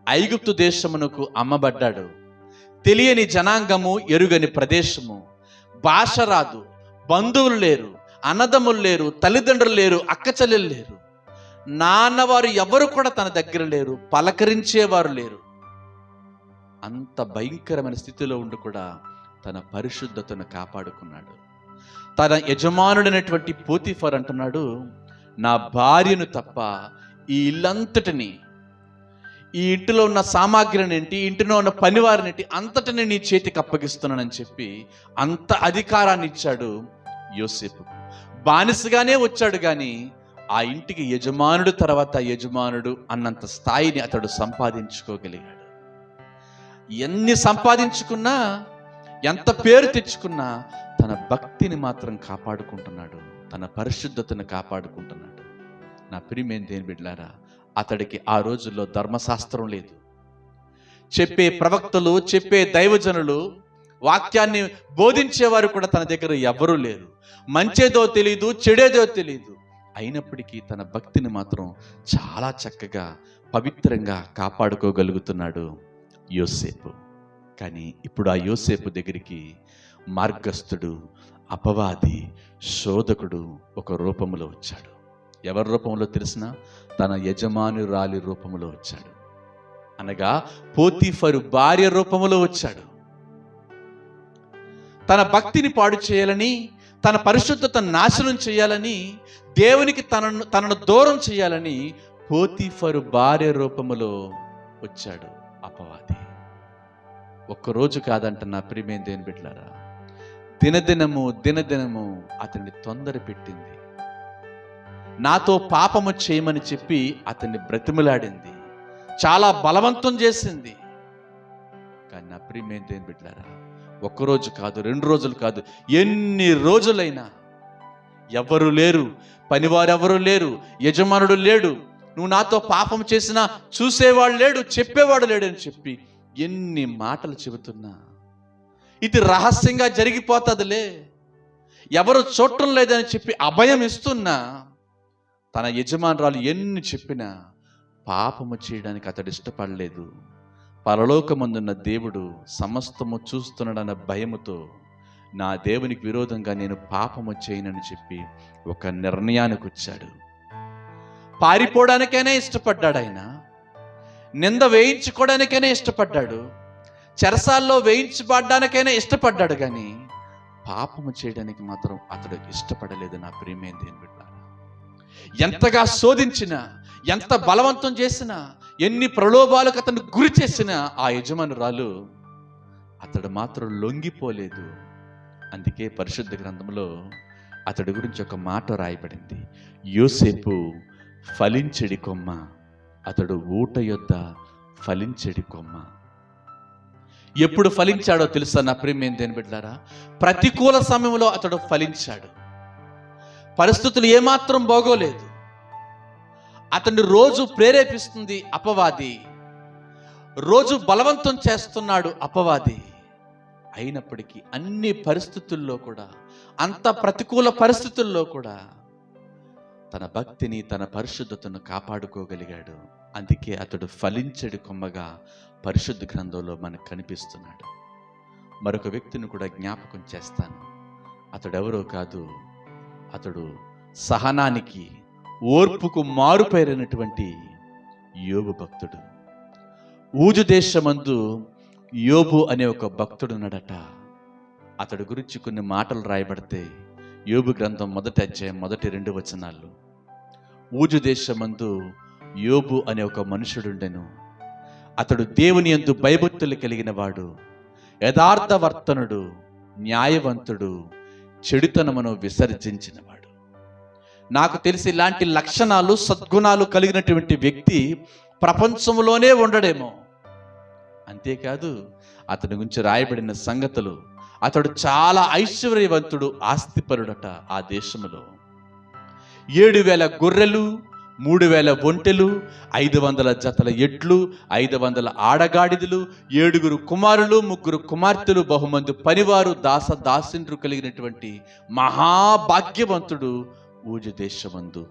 ఐగుప్తు దేశమునకు అమ్మబడ్డాడు. తెలియని జనాంగము, ఎరుగని ప్రదేశము, భాష రాదు, బంధువులు లేరు, అన్నదమ్ములు లేరు, తల్లిదండ్రులు లేరు, అక్కచెల్లెలు లేరు, నాన్నవారు ఎవరు కూడా తన దగ్గర లేరు, పలకరించేవారు లేరు. అంత భయంకరమైన స్థితిలో ఉండి కూడా తన పరిశుద్ధతను కాపాడుకున్నాడు. తన యజమానుడైనటువంటి పోతీఫర్ అంటున్నాడు, నా భార్యను తప్ప ఈ ఇల్లంతటిని, ఈ ఇంటిలో ఉన్న సామాగ్రిని ఏంటి, ఇంటిలో ఉన్న పనివారిని అంతటిని నీ చేతికి అప్పగిస్తున్నానని చెప్పి అంత అధికారాన్ని ఇచ్చాడు యోసేపు. బానిసగానే వచ్చాడు కానీ ఆ ఇంటికి యజమానుడు తర్వాత యజమానుడు అన్నంత స్థాయిని అతడు సంపాదించుకోగలిగాడు. ఎన్ని సంపాదించుకున్నా, ఎంత పేరు తెచ్చుకున్నా తన భక్తిని మాత్రం కాపాడుకుంటున్నాడు, తన పరిశుద్ధతను కాపాడుకుంటున్నాడు. నా ప్రియమైన దేవుని బిడ్డలారా, అతడికి ఆ రోజుల్లో ధర్మశాస్త్రం లేదు. చెప్పే ప్రవక్తలు, చెప్పే దైవజనులు, వాక్యాన్ని బోధించేవారు కూడా తన దగ్గర ఎవరూ లేరు. మంచేదో తెలియదు, చెడేదో తెలియదు. అయినప్పటికీ తన భక్తిని మాత్రం చాలా చక్కగా పవిత్రంగా కాపాడుకోగలుగుతున్నాడు యోసేపు. కానీ ఇప్పుడు ఆ యోసేపు దగ్గరికి మార్గస్థుడు, అపవాది, శోధకుడు ఒక రూపంలో వచ్చాడు. ఎవరి రూపంలో తెలిసిన? తన యజమానురాలి రూపంలో వచ్చాడు. అనగా పోతీఫరు భార్య రూపంలో వచ్చాడు. తన భక్తిని పాడు చేయాలని, తన పరిశుద్ధతను నాశనం చేయాలని, దేవునికి తనను దూరం చేయాలని పోతీఫరు భార్య రూపములో వచ్చాడు అపవాది. ఒక్కరోజు కాదంట నా ప్రియమైన దేవుని బిడ్డలారా, దినదినము అతన్ని తొందర పెట్టింది. నాతో పాపము చేయమని చెప్పి అతన్ని బ్రతిమలాడింది, చాలా బలవంతం చేసింది. కానీ నా ప్రియమైన దేవుని బిడ్డలారా, ఒక్కరోజు కాదు, 2 రోజులు కాదు, ఎన్ని రోజులైనా ఎవరు లేరు, పనివారు ఎవరు లేరు, యజమానుడు లేడు, నువ్వు నాతో పాపం చేసినా చూసేవాడు లేడు, చెప్పేవాడు లేడు అని చెప్పి ఎన్ని మాటలు చెబుతున్నా, ఇది రహస్యంగా జరిగిపోతుందిలే, ఎవరు చూడటం లేదని చెప్పి అభయం ఇస్తున్నా, తన యజమానురాలు ఎన్ని చెప్పినా పాపము చేయడానికి అతడు ఇష్టపడలేదు. పరలోకమందున్న దేవుడు సమస్తము చూస్తున్నాడన్న భయముతో నా దేవునికి విరోధంగా నేను పాపము చేయనని చెప్పి ఒక నిర్ణయానికి వచ్చాడు. పారిపోవడానికైనా ఇష్టపడ్డాడు, ఆయన నింద వేయించుకోవడానికైనా ఇష్టపడ్డాడు, చెరసాల్లో వేయించబడ్డానికైనా ఇష్టపడ్డాడు, కానీ పాపము చేయడానికి మాత్రం అతడు ఇష్టపడలేదు. నా ప్రియమైన దేవుని బిడ్డ, ఎంతగా శోధించినా, ఎంత బలవంతం చేసినా, ఎన్ని ప్రలోభాలకు అతను గురి చేసినా ఆ యజమానురాలు అతడు మాత్రం లొంగిపోలేదు. అందుకే పరిశుద్ధ గ్రంథంలో అతడి గురించి ఒక మాట రాయబడింది, యోసేపు ఫలించెడి కొమ్మ, అతడు ఊట యొద్ద ఫలించెడి కొమ్మ. ఎప్పుడు ఫలించాడో తెలుసా నా ప్రియమైన దేవుని బిడ్డలారా? ప్రతికూల సమయంలో అతడు ఫలించాడు. పరిస్థితులు ఏమాత్రం బాగోలేదు, అతన్ని రోజు ప్రేరేపిస్తుంది అపవాది, రోజు బలవంతం చేస్తున్నాడు అపవాది. అయినప్పటికీ అన్ని పరిస్థితుల్లో కూడా, అంత ప్రతికూల పరిస్థితుల్లో కూడా తన భక్తిని, తన పరిశుద్ధతను కాపాడుకోగలిగాడు. అందుకే అతడు ఫలించడి కొమ్మగా పరిశుద్ధ గ్రంథంలో మనకు కనిపిస్తున్నాడు. మరొక వ్యక్తిని కూడా జ్ఞాపకం చేస్తాను. అతడెవరో కాదు, అతడు సహనానికి, ఓర్పుకు మారుపేరైనటువంటి యోబు భక్తుడు. ఊజు దేశమందు యోబు అనే ఒక భక్తుడు ఉన్నాడట. అతడి గురించి కొన్ని మాటలు రాయబడితే యోబు గ్రంథం 1వ అధ్యాయం 1-2 వచనాలు. ఊజు దేశమందు యోబు అనే ఒక మనుషుడుండెను. అతడు దేవుని యందు భయభక్తులు కలిగిన వాడు, యథార్థవర్తనుడు, న్యాయవంతుడు, చెడుతనమును విసర్జించినవాడు. నాకు తెలిసి ఇలాంటి లక్షణాలు, సద్గుణాలు కలిగినటువంటి వ్యక్తి ప్రపంచంలోనే ఉండడేమో. అంతేకాదు, అతని గురించి రాయబడిన సంగతులు, అతడు చాలా ఐశ్వర్యవంతుడు, ఆస్తిపరుడట. ఆ దేశంలో 7,000 గొర్రెలు, 3,000 ఒంటెలు, 500 జతల ఎడ్లు, 500 ఆడగాడిదలు, 7 కుమారులు, 3 కుమార్తెలు, బహుమంది పనివారు, దాసిండ్రు కలిగినటువంటి మహాభాగ్యవంతుడు ఊజు దేశమందు.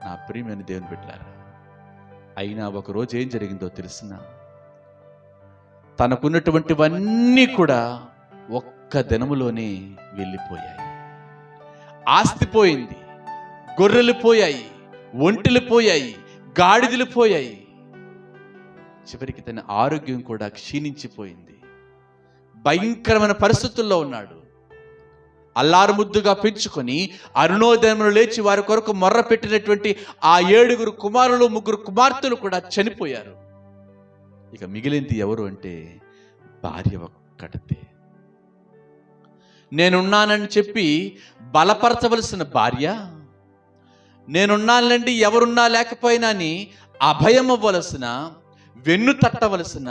నా ప్రియమైన దేవుని బిడ్డలారా, అయినా ఒకరోజు ఏం జరిగిందో తెలిసిన, తనకున్నటువంటివన్నీ కూడా ఒక్క దినములోనే వెళ్ళిపోయాయి. ఆస్తి పోయింది, గొర్రెలు పోయాయి, ఒంటెలు పోయాయి, గాడిదలు పోయాయి. చివరికి తన ఆరోగ్యం కూడా క్షీణించిపోయింది. భయంకరమైన పరిస్థితుల్లో ఉన్నాడు. అల్లారు ముద్దుగా పెంచుకొని అరుణోదయములు లేచి వారి కొరకు మొర్ర పెట్టినటువంటి ఆ 7 కుమారులు, 3 కుమార్తెలు కూడా చనిపోయారు. ఇక మిగిలింది ఎవరు అంటే భార్య ఒక్కటే. నేనున్నానని చెప్పి బలపరచవలసిన భార్య, నేనున్నానండి ఎవరున్నా లేకపోయినా అని అభయం అవ్వవలసిన, వెన్ను తట్టవలసిన,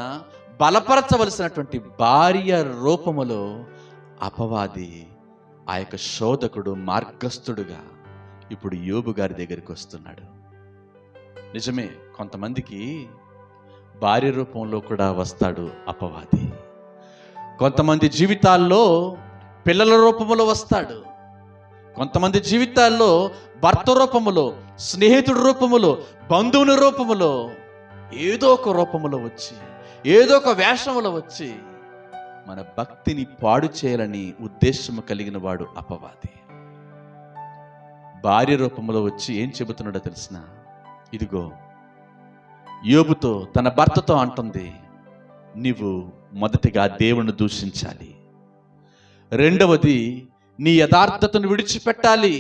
బలపరచవలసినటువంటి భార్య రూపములో అపవాది, ఆ యొక్క శోధకుడు, మార్గస్థుడుగా ఇప్పుడు యోబు గారి దగ్గరికి వస్తున్నాడు. నిజమే, కొంతమందికి భార్య రూపంలో కూడా వస్తాడు అపవాది. కొంతమంది జీవితాల్లో పిల్లల రూపంలో వస్తాడు. కొంతమంది జీవితాల్లో భర్త రూపములో, స్నేహితుడి రూపములో, బంధువుని రూపములో, ఏదో ఒక రూపములో వచ్చి, ఏదో ఒక వేషములో వచ్చి మన భక్తిని పాడు చేయాలని ఉద్దేశము కలిగిన వాడు అపవాది. భార్య రూపంలో వచ్చి ఏం చెబుతున్నాడో తెలిసిన, ఇదిగో యోబుతో, తన భర్తతో అంటుంది, నీవు మొదటిగా దేవుణ్ణి దూషించాలి, రెండవది నీ యథార్థతను విడిచిపెట్టాలి.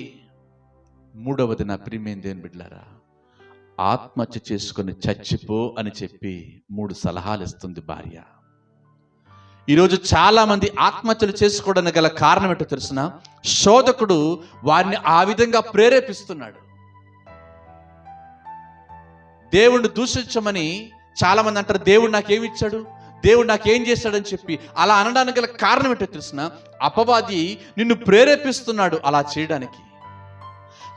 మూడవది నా ప్రియమైన దేవుని బిడ్డలారా, ఆత్మహత్య చేసుకొని చచ్చిపో అని చెప్పి 3 సలహాలు ఇస్తుంది భార్య. ఈరోజు చాలా మంది ఆత్మహత్యలు చేసుకోవడానికి గల కారణం ఏంటో తెలుసిన? శోధకుడు వారిని ఆ విధంగా ప్రేరేపిస్తున్నాడు. దేవుణ్ణి దూషించమని చాలా మంది అంటారు, దేవుడు నాకేమి ఇచ్చాడు, దేవుడు నాకేం చేశాడని చెప్పి. అలా అనడానికి గల కారణం ఏంటో తెలుసిన? అపవాది నిన్ను ప్రేరేపిస్తున్నాడు అలా చేయడానికి.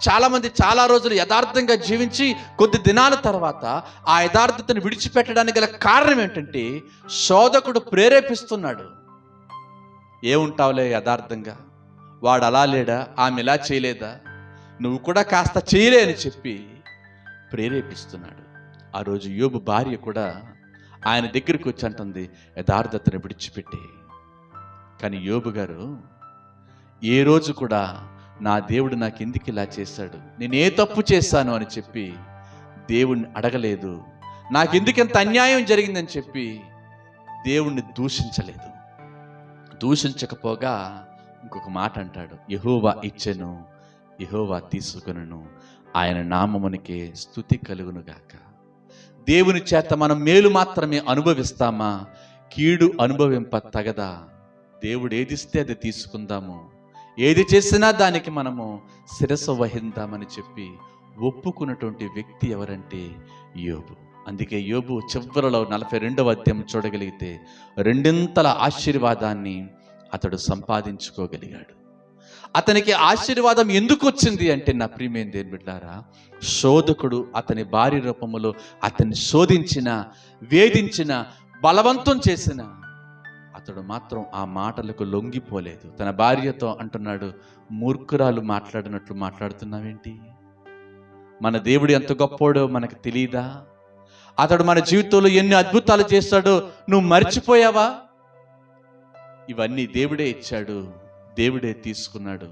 చాలా మంది చాలా రోజులు యథార్థంగా జీవించి కొద్ది దినాల తర్వాత ఆ యథార్థతను విడిచిపెట్టడానికి గల కారణం ఏంటంటే శోధకుడు ప్రేరేపిస్తున్నాడు. ఏముంటావులే యథార్థంగా, వాడు అలా లేడా, ఆమె ఇలా చేయలేదా, నువ్వు కూడా కాస్త చేయలే అని చెప్పి ప్రేరేపిస్తున్నాడు. ఆ రోజు యోబు భార్య కూడా ఆయన దగ్గరికి వచ్చి అంటుంది, యథార్థతను విడిచిపెట్టి. కానీ యోబు గారు ఏ రోజు కూడా నా దేవుడు నాకు ఎందుకు ఇలా చేశాడు, నేను ఏ తప్పు చేశాను అని చెప్పి దేవుణ్ణి అడగలేదు. నాకెందుకు ఎంత అన్యాయం జరిగిందని చెప్పి దేవుణ్ణి దూషించలేదు. దూషించకపోగా ఇంకొక మాట అంటాడు, యెహోవా ఇచ్చెను, యెహోవా తీసుకొనును, ఆయన నామమునికే స్తుతి కలుగునుగాక. దేవుని చేత మనం మేలు మాత్రమే అనుభవిస్తామా, కీడు అనుభవింప తగదా? దేవుడు ఏదిస్తే అది తీసుకుందాము, ఏది చేసినా దానికి మనము శిరస్సు వహిద్దామని చెప్పి ఒప్పుకున్నటువంటి వ్యక్తి ఎవరంటే యోబు. అందుకే యోబు చివరిలో 42వ అధ్యాయం చూడగలిగితే 2 ఆశీర్వాదాన్ని అతడు సంపాదించుకోగలిగాడు. అతనికి ఆశీర్వాదం ఎందుకు వచ్చింది అంటే నా ప్రియమైన దేవుని బిడ్డలారా, శోధకుడు అతని భార్య రూపములో అతన్ని శోధించిన, వేధించిన, బలవంతం చేసిన అతడు మాత్రం ఆ మాటలకు లొంగిపోలేదు. తన భార్యతో అంటున్నాడు, మూర్ఖురాలు మాట్లాడినట్లు మాట్లాడుతున్నావేంటి? మన దేవుడు ఎంత గొప్పోడో మనకు తెలియదా? అతడు మన జీవితంలో ఎన్ని అద్భుతాలు చేస్తాడో నువ్వు మర్చిపోయావా? ఇవన్నీ దేవుడే ఇచ్చాడు, దేవుడే తీసుకున్నాడు.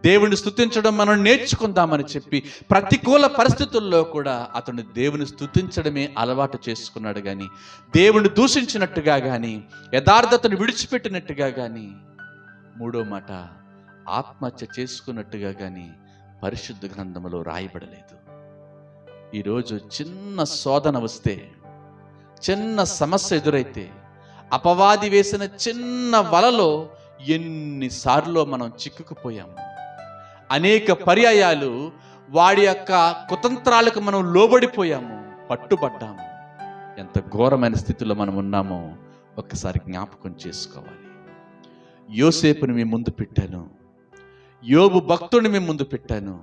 దేవుని స్తుతించడం మనం నేర్చుకుందామని చెప్పి ప్రతికూల పరిస్థితుల్లో కూడా అతను దేవుని స్తుతించడమే అలవాటు చేసుకున్నాడు. కానీ దేవుని దూషించినట్టుగా కానీ, యథార్థతను విడిచిపెట్టినట్టుగా కానీ, మూడో మాట ఆత్మహత్య చేసుకున్నట్టుగా కానీ పరిశుద్ధ గ్రంథంలో రాయబడలేదు. ఈరోజు చిన్న శోధన వస్తే, చిన్న సమస్య ఎదురైతే, అపవాది వేసిన చిన్న వలలో ఎన్నిసార్లు మనం చిక్కుకుపోయాము. అనేక పర్యాయాలు వాడి యొక్క కుతంత్రాలకు మనం లోబడిపోయాము, పట్టుబడ్డాము. ఎంత ఘోరమైన స్థితిలో మనం ఉన్నామో ఒక్కసారి జ్ఞాపకం చేసుకోవాలి. యోసేపుని మీ ముందు పెట్టాను, యోబు భక్తుడిని మీ ముందు పెట్టాను.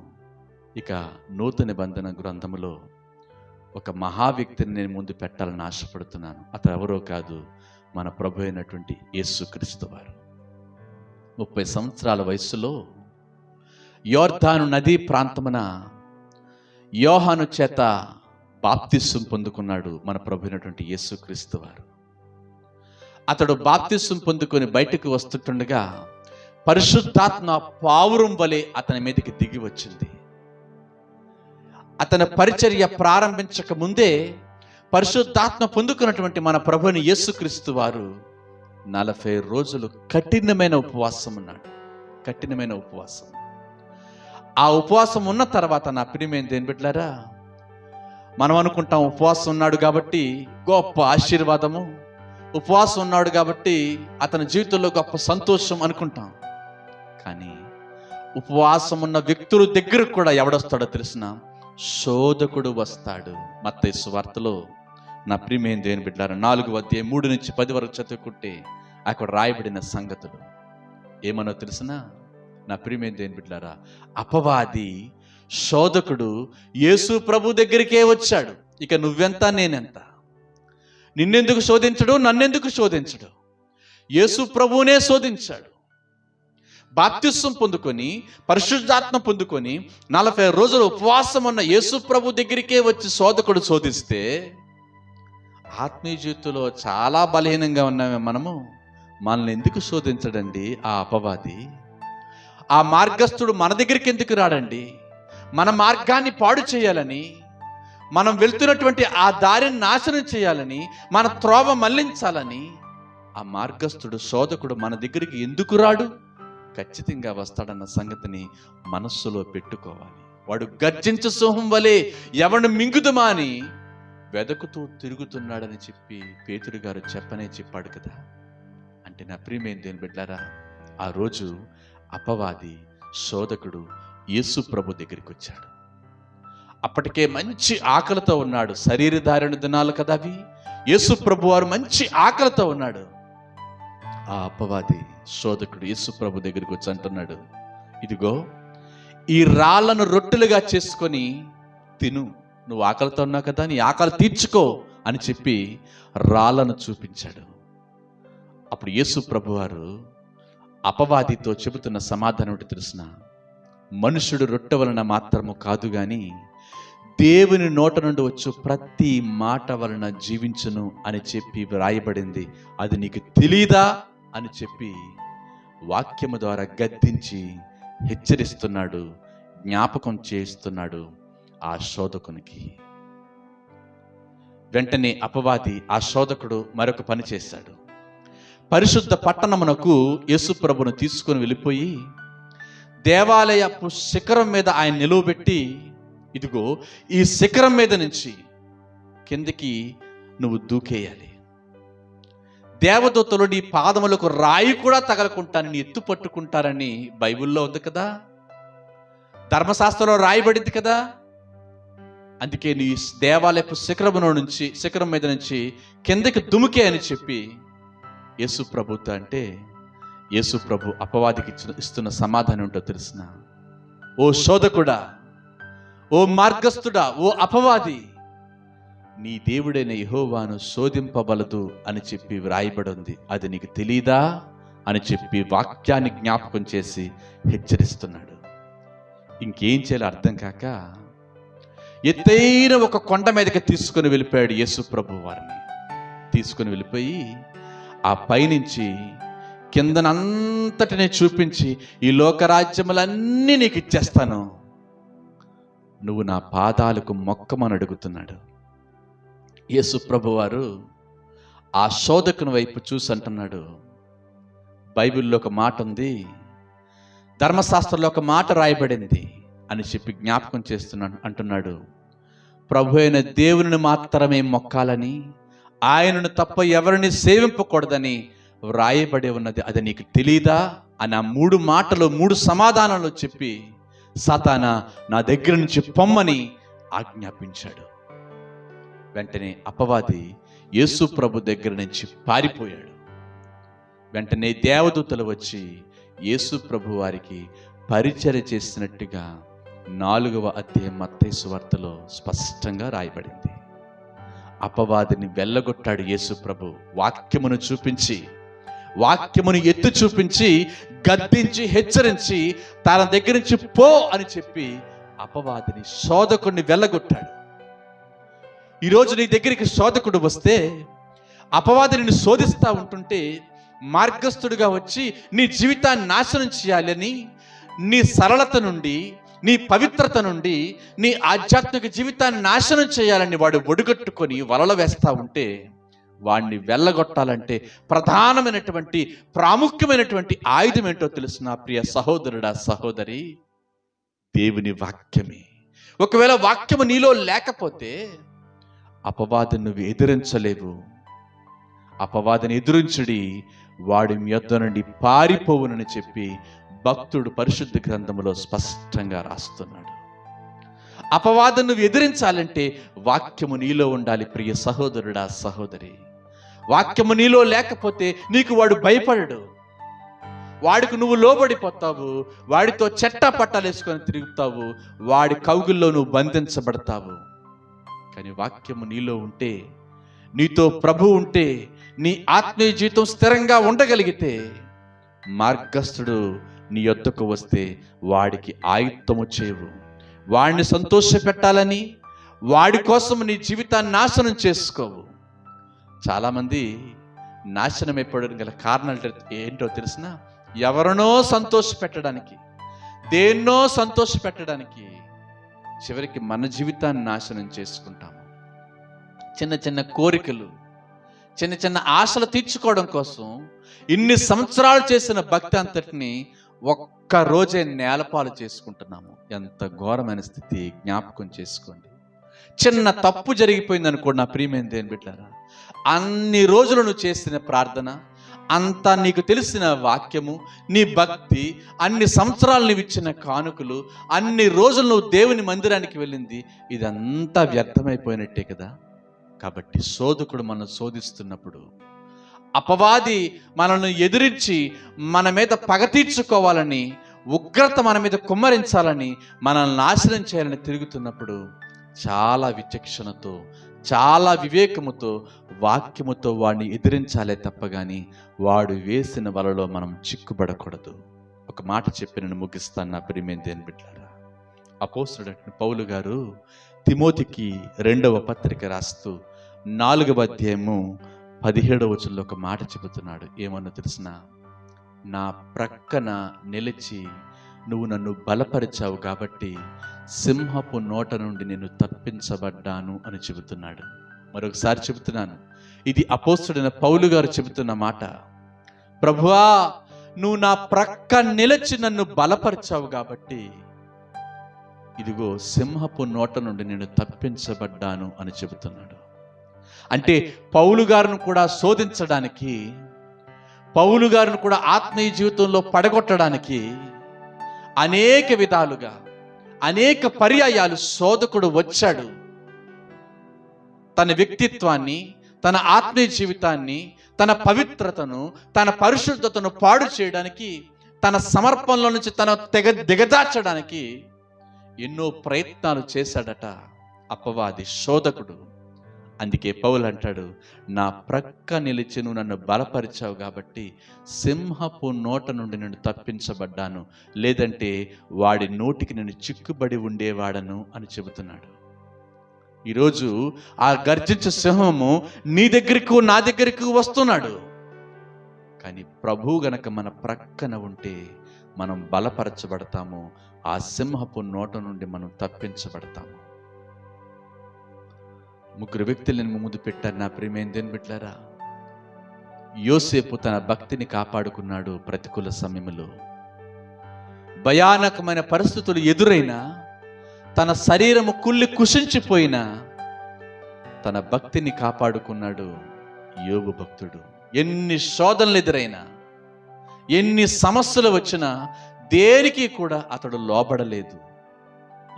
ఇక నూతన నిబంధన గ్రంథములో ఒక మహా వ్యక్తిని నేను ముందు పెట్టాలని ఆశపడుతున్నాను. అతను ఎవరో కాదు, మన ప్రభు అయినటువంటి యేసుక్రీస్తు వారు. 30 సంవత్సరాల వయస్సులో యోర్దాను నదీ ప్రాంతమున యోహాను చేత బాప్తిస్వం పొందుకున్నాడు మన ప్రభు అయినటువంటి యేసుక్రీస్తు వారు. అతడు బాప్తిస్వం పొందుకొని బయటకు వస్తుండగా పరిశుద్ధాత్మ పావురం వలె అతని మీదకి దిగి వచ్చింది. అతని పరిచర్య ప్రారంభించక ముందే పరిశుద్ధాత్మ పొందుకున్నటువంటి మన ప్రభుని యేసుక్రీస్తు వారు 40 రోజులు కఠినమైన ఉపవాసం ఉన్నాడు. కఠినమైన ఉపవాసం. ఆ ఉపవాసం ఉన్న తర్వాత నా ప్రియమైన దేవుని బిడ్డలారా, మనం అనుకుంటాం ఉపవాసం ఉన్నాడు కాబట్టి గొప్ప ఆశీర్వాదము, ఉపవాసం ఉన్నాడు కాబట్టి అతని జీవితంలో గొప్ప సంతోషం అనుకుంటాం. కానీ ఉపవాసం ఉన్న వ్యక్తుల దగ్గర కూడా ఎవడొస్తాడో తెలిసిన? శోధకుడు వస్తాడు. మత్తయి సువార్తలో నా ప్రియమైన దేవుని బిడ్డలారా 4వ అధ్యాయం 3 నుంచి 10 వరకు చదువుకుంటే అక్కడ రాయబడిన సంగతులు ఏమనో తెలిసిన? నా ప్రియమైన దేవుని బిడ్డలారా, అపవాది శోధకుడు యేసు ప్రభు దగ్గరికే వచ్చాడు. ఇక నువ్వెంత నేనెంత? నిన్నెందుకు శోధించడు, నన్నెందుకు శోధించడు? యేసు ప్రభువునే శోధించాడు. బాప్తిస్వం పొందుకొని పరిశుద్ధాత్మ పొందుకొని 40 రోజులు ఉపవాసం ఉన్న యేసు ప్రభు దగ్గరికే వచ్చి శోధకుడు శోధిస్తే, ఆత్మీయ జీవితంలో చాలా బలహీనంగా ఉన్నామే మనము. మనల్ని ఎందుకు శోధించడండి ఆ అపవాది? ఆ మార్గస్థుడు మన దగ్గరికి ఎందుకు రాడండి? మన మార్గాన్ని పాడు చేయాలని, మనం వెళ్తున్నటువంటి ఆ దారిని నాశనం చేయాలని, మన త్రోవ మళ్లించాలని ఆ మార్గస్థుడు శోధకుడు మన దగ్గరికి ఎందుకు రాడు? ఖచ్చితంగా వస్తాడన్న సంగతిని మనస్సులో పెట్టుకోవాలి. వాడు గర్జించు సింహం వలె ఎవరిని మింగుదుమా అని వెదకుతూ తిరుగుతున్నాడని చెప్పి పేతురు గారు చెప్పాడు కదా. అంటే నా ప్రియమైన దేవుని బిడ్డలారా, ఆ రోజు అపవాది శోధకుడు యేసు ప్రభు దగ్గరికి వచ్చాడు. అప్పటికే మంచి ఆకలితో ఉన్నాడు. శరీరధారణ దినాలు కదా అవి. యేసు ప్రభు వారు మంచి ఆకలితో ఉన్నాడు. ఆ అపవాది శోధకుడు యేసు ప్రభు దగ్గరికి వచ్చి అంటున్నాడు, ఇదిగో ఈ రాళ్లను రొట్టెలుగా చేసుకొని తిను, నువ్వు ఆకలితో ఉన్నావు కదా, నీ ఆకలి తీర్చుకో అని చెప్పి రాళ్లను చూపించాడు. అప్పుడు యేసు ప్రభు వారు అపవాదితో చెబుతున్న సమాధానం ఏంటో తెలుసునా? మనుషుడు రొట్టె వలన మాత్రము కాదు గాని దేవుని నోట నుండి వచ్చు ప్రతి మాట వలన జీవించును అని చెప్పి వ్రాయబడింది, అది నీకు తెలీదా అని చెప్పి వాక్యము ద్వారా గద్దించి హెచ్చరిస్తున్నాడు, జ్ఞాపకం చేస్తున్నాడు ఆ శోధకునికి. వెంటనే అపవాది ఆ శోధకుడు మరొక పని చేశాడు. పరిశుద్ధ పట్టణమునకు యేసు ప్రభును తీసుకొని వెళ్ళిపోయి దేవాలయపు శిఖరం మీద ఆయన నిలువబెట్టి, ఇదిగో ఈ శిఖరం మీద నుంచి కిందికి నువ్వు దూకేయాలి, దేవదూతలు నీ పాదములకు రాయి కూడా తగలకుంటానని ఎత్తు పట్టుకుంటారని బైబిల్లో ఉంది కదా, ధర్మశాస్త్రంలో రాయబడింది కదా. అందుకే నీ దేవాలయపు శిఖరం మీద నుంచి కిందకి దుముకే అని చెప్పి యేసు ప్రభుతో అంటే, యేసు ప్రభు అపవాదికి ఇస్తున్న సమాధానం ఏంటో తెలుసునా? ఓ శోధకుడా, ఓ మార్గస్థుడా, ఓ అపవాది, నీ దేవుడైన యెహోవాను శోధింపబలదు అని చెప్పి వ్రాయబడి ఉంది, అది నీకు తెలీదా అని చెప్పి వాక్యాన్ని జ్ఞాపకం చేసి హెచ్చరిస్తున్నాడు. ఇంకేం చేయాలో అర్థం కాక ఎత్తైన ఒక కొండ మీదకి తీసుకుని వెళ్ళిపోయాడు యేసు ప్రభు వారిని. తీసుకుని వెళ్ళిపోయి ఆ పైనుంచి కిందనంతటిని చూపించి, ఈ లోకరాజ్యములన్నీ నీకు ఇచ్చేస్తాను, నువ్వు నా పాదాలకు మొక్కమని అడుగుతున్నాడు. యేసు ప్రభు వారు ఆ శోధకుని వైపు చూసి అంటున్నాడు, బైబిల్లో ఒక మాట ఉంది, ధర్మశాస్త్రంలో ఒక మాట రాయబడింది అని చెప్పి జ్ఞాపకం అంటున్నాడు, ప్రభు అయిన దేవుని మాత్రమే మొక్కాలని, ఆయనను తప్ప ఎవరిని సేవింపకూడదని వ్రాయబడి ఉన్నది, అది నీకు తెలీదా అని ఆ 3 మాటలు 3 సమాధానాలు చెప్పి సాతానా నా దగ్గర నుంచి పొమ్మని ఆజ్ఞాపించాడు. వెంటనే అపవాది యేసు ప్రభు దగ్గర నుంచి పారిపోయాడు. వెంటనే దేవదూతలు వచ్చి యేసు ప్రభు వారికి పరిచర్య చేసినట్టుగా 4వ అధ్యాయం మత్తయి సువార్తలో స్పష్టంగా రాయబడింది. అపవాదిని వెళ్ళగొట్టాడు యేసు ప్రభు. వాక్యమును చూపించి, వాక్యమును ఎత్తి చూపించి, గద్దించి హెచ్చరించి తన దగ్గర నుంచి పో అని చెప్పి అపవాదిని శోధకుడిని వెళ్ళగొట్టాడు. ఈరోజు నీ దగ్గరికి శోధకుడు వస్తే, అపవాది నిన్ను శోధిస్తూ ఉంటుంటే మార్గస్థుడిగా వచ్చి నీ జీవితాన్ని నాశనం చేయాలని, నీ సరళత నుండి, నీ పవిత్రత నుండి, నీ ఆధ్యాత్మిక జీవితాన్ని నాశనం చేయాలని వాడు ఒడుగట్టుకొని వలలు వేస్తూ ఉంటే, వాడిని వెళ్ళగొట్టాలంటే ప్రధానమైనటువంటి ప్రాముఖ్యమైనటువంటి ఆయుధం ఏంటో తెలుసు నా ప్రియ సహోదరుడా, సహోదరి? దేవుని వాక్యమే. ఒకవేళ వాక్యము నీలో లేకపోతే అపవాదిని నువ్వు ఎదిరించలేవు. అపవాదిని ఎదురించుడి, వాడి యొద్ద నుండి పారిపోవునని చెప్పి భక్తుడు పరిశుద్ధ గ్రంథములో స్పష్టంగా రాస్తున్నాడు. అపవాదం నువ్వు ఎదిరించాలంటే వాక్యము నీలో ఉండాలి ప్రియ సహోదరుడా, సహోదరి. వాక్యము నీలో లేకపోతే నీకు వాడు భయపడడు, వాడికి నువ్వు లోబడిపోతావు, వాడితో చెట్టా పట్టాలేసుకొని తిరుగుతావు, వాడి కౌగుల్లో నువ్వు బంధించబడతావు. కానీ వాక్యము నీలో ఉంటే, నీతో ప్రభు ఉంటే, నీ ఆత్మీయ జీవితం స్థిరంగా ఉండగలిగితే, మార్గస్థుడు నీ యొద్దకు వస్తే వాడికి ఆయుత్తము చేయవు. వాడిని సంతోష పెట్టాలని, వాడి కోసం నీ జీవితాన్ని నాశనం చేసుకోవు. చాలామంది నాశనం అయిపోవడానికి గల కారణాలు ఏంటో తెలిసిన? ఎవరినో సంతోష పెట్టడానికి, దేన్నో సంతోష పెట్టడానికి చివరికి మన జీవితాన్ని నాశనం చేసుకుంటాము. చిన్న చిన్న కోరికలు, చిన్న చిన్న ఆశలు తీర్చుకోవడం కోసం ఇన్ని సంవత్సరాలు చేసిన భక్తి అంతటిని ఒక్క రోజే నేలపాలు చేసుకుంటున్నాము. ఎంత ఘోరమైన స్థితి జ్ఞాపకం చేసుకోండి. చిన్న తప్పు జరిగిపోయింది అనుకోండి నా ప్రియమైన దేవుని బిడ్డలారా, అన్ని రోజులు నువ్వు చేసిన ప్రార్థన, అంతా నీకు తెలిసిన వాక్యము, నీ భక్తి, అన్ని సంవత్సరాలు నువ్వు ఇచ్చిన కానుకలు, అన్ని రోజులు నువ్వు దేవుని మందిరానికి వెళ్ళింది, ఇదంతా వ్యర్థమైపోయినట్టే కదా. కాబట్టి శోధకుడు మనం శోధిస్తున్నప్పుడు, అపవాది మనల్ని ఎదిరించి మన మీద పగ తీర్చుకోవాలని, ఉగ్రత మన మీద కుమ్మరించాలని, మనల్ని నాశనం చేయాలని తిరుగుతున్నప్పుడు చాలా విచక్షణతో, చాలా వివేకముతో, వాక్యముతో వాడిని ఎదిరించాలే తప్ప కానీ వాడు వేసిన వలలో మనం చిక్కుబడకూడదు. ఒక మాట చెప్పి నేను ముగిస్తాను నా ప్రియమైన దేవుని బిడ్డలారా. అపోస్తలుడైన పౌలు గారు తిమోతికి 2వ పత్రిక రాస్తూ 4వ అధ్యాయము 17వ వచనంలో ఒక మాట చెబుతున్నాడు. ఏమన్నా తెలిసిన, నా ప్రక్కన నిలిచి నువ్వు నన్ను బలపరిచావు కాబట్టి సింహపు నోట నుండి నేను తప్పించబడ్డాను అని చెబుతున్నాడు. మరొకసారి చెబుతున్నాను, ఇది అపోస్తలుడైన పౌలు గారు చెబుతున్న మాట. ప్రభువా, నువ్వు నా ప్రక్క నిలిచి నన్ను బలపరిచావు కాబట్టి ఇదిగో సింహపు నోట నుండి నేను తప్పించబడ్డాను అని చెబుతున్నాడు. అంటే పౌలు గారిని కూడా శోధించడానికి, పౌలు గారిని కూడా ఆత్మీయ జీవితంలో పడగొట్టడానికి అనేక విధాలుగా, అనేక పర్యాయాలు శోధకుడు వచ్చాడు. తన వ్యక్తిత్వాన్ని, తన ఆత్మీయ జీవితాన్ని, తన పవిత్రతను, తన పరిశుద్ధతను పాడు చేయడానికి, తన సమర్పణలో నుంచి తన దిగదార్చడానికి ఎన్నో ప్రయత్నాలు చేశాడట అపవాది, శోధకుడు. అందుకే పౌలు అంటాడు, నా ప్రక్క నిలిచి నువ్వు నన్ను బలపరిచావు కాబట్టి సింహపు నోట నుండి నేను తప్పించబడ్డాను, లేదంటే వాడి నోటికి నేను చిక్కుబడి ఉండేవాడను అని చెబుతున్నాడు. ఈరోజు ఆ గర్జించే సింహము నీ దగ్గరకు, నా దగ్గరకు వస్తున్నాడు. కానీ ప్రభువు గనక మన ప్రక్కన ఉంటే మనం బలపరచబడతాము, ఆ సింహపు నోట నుండి మనం తప్పించబడతాము. 3 వ్యక్తులను ముందు పెట్టారు నా ప్రియమైన దేవుని బిడ్డలారా. యోసేపు తన భక్తిని కాపాడుకున్నాడు. ప్రతికూల సమయంలో, భయానకమైన పరిస్థితులు ఎదురైనా, తన శరీరము కుళ్ళి కుషించిపోయినా తన భక్తిని కాపాడుకున్నాడు యోబు భక్తుడు. ఎన్ని శోధనలు ఎదురైనా, ఎన్ని సమస్యలు వచ్చినా దేనికి కూడా అతడు లోబడలేదు.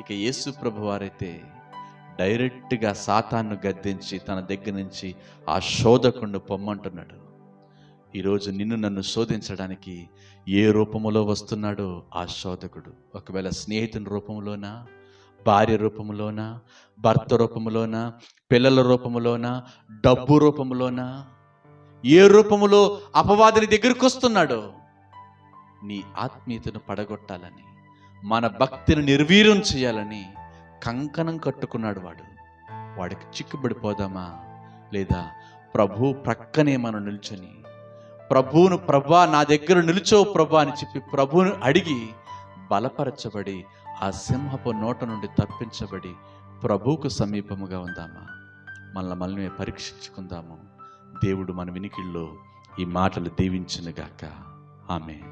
ఇక యేసు ప్రభు వారైతే డైరెక్ట్గా సాతాను గద్దించి తన దగ్గర నుంచి ఆ శోధకుడిని పొమ్మంటున్నాడు. ఈరోజు నిన్ను నన్ను శోధించడానికి ఏ రూపములో వస్తున్నాడో ఆ శోధకుడు, ఒకవేళ స్నేహితుని రూపంలోనా, భార్య రూపంలోనా, భర్త రూపంలోనా, పిల్లల రూపంలోనా, డబ్బు రూపంలోనా, ఏ రూపములో అపవాదిని దగ్గరికి వస్తున్నాడో, నీ ఆత్మీయతను పడగొట్టాలని, మన భక్తిని నిర్వీర్యం చేయాలని కంకణం కట్టుకున్నాడు వాడు. వాడికి చిక్కుబడిపోదామా, లేదా ప్రభు ప్రక్కనే మనం నిల్చొని ప్రభువును, ప్రభా నా దగ్గర నిలుచో ప్రభా అని చెప్పి ప్రభువును అడిగి బలపరచబడి ఆ సింహపు నోట నుండి తప్పించబడి ప్రభువుకు సమీపముగా ఉందామా? మనల్ని పరీక్షించుకుందాము. దేవుడు మన వినికిల్లో ఈ మాటలు దీవించునుగాక. ఆమేన్.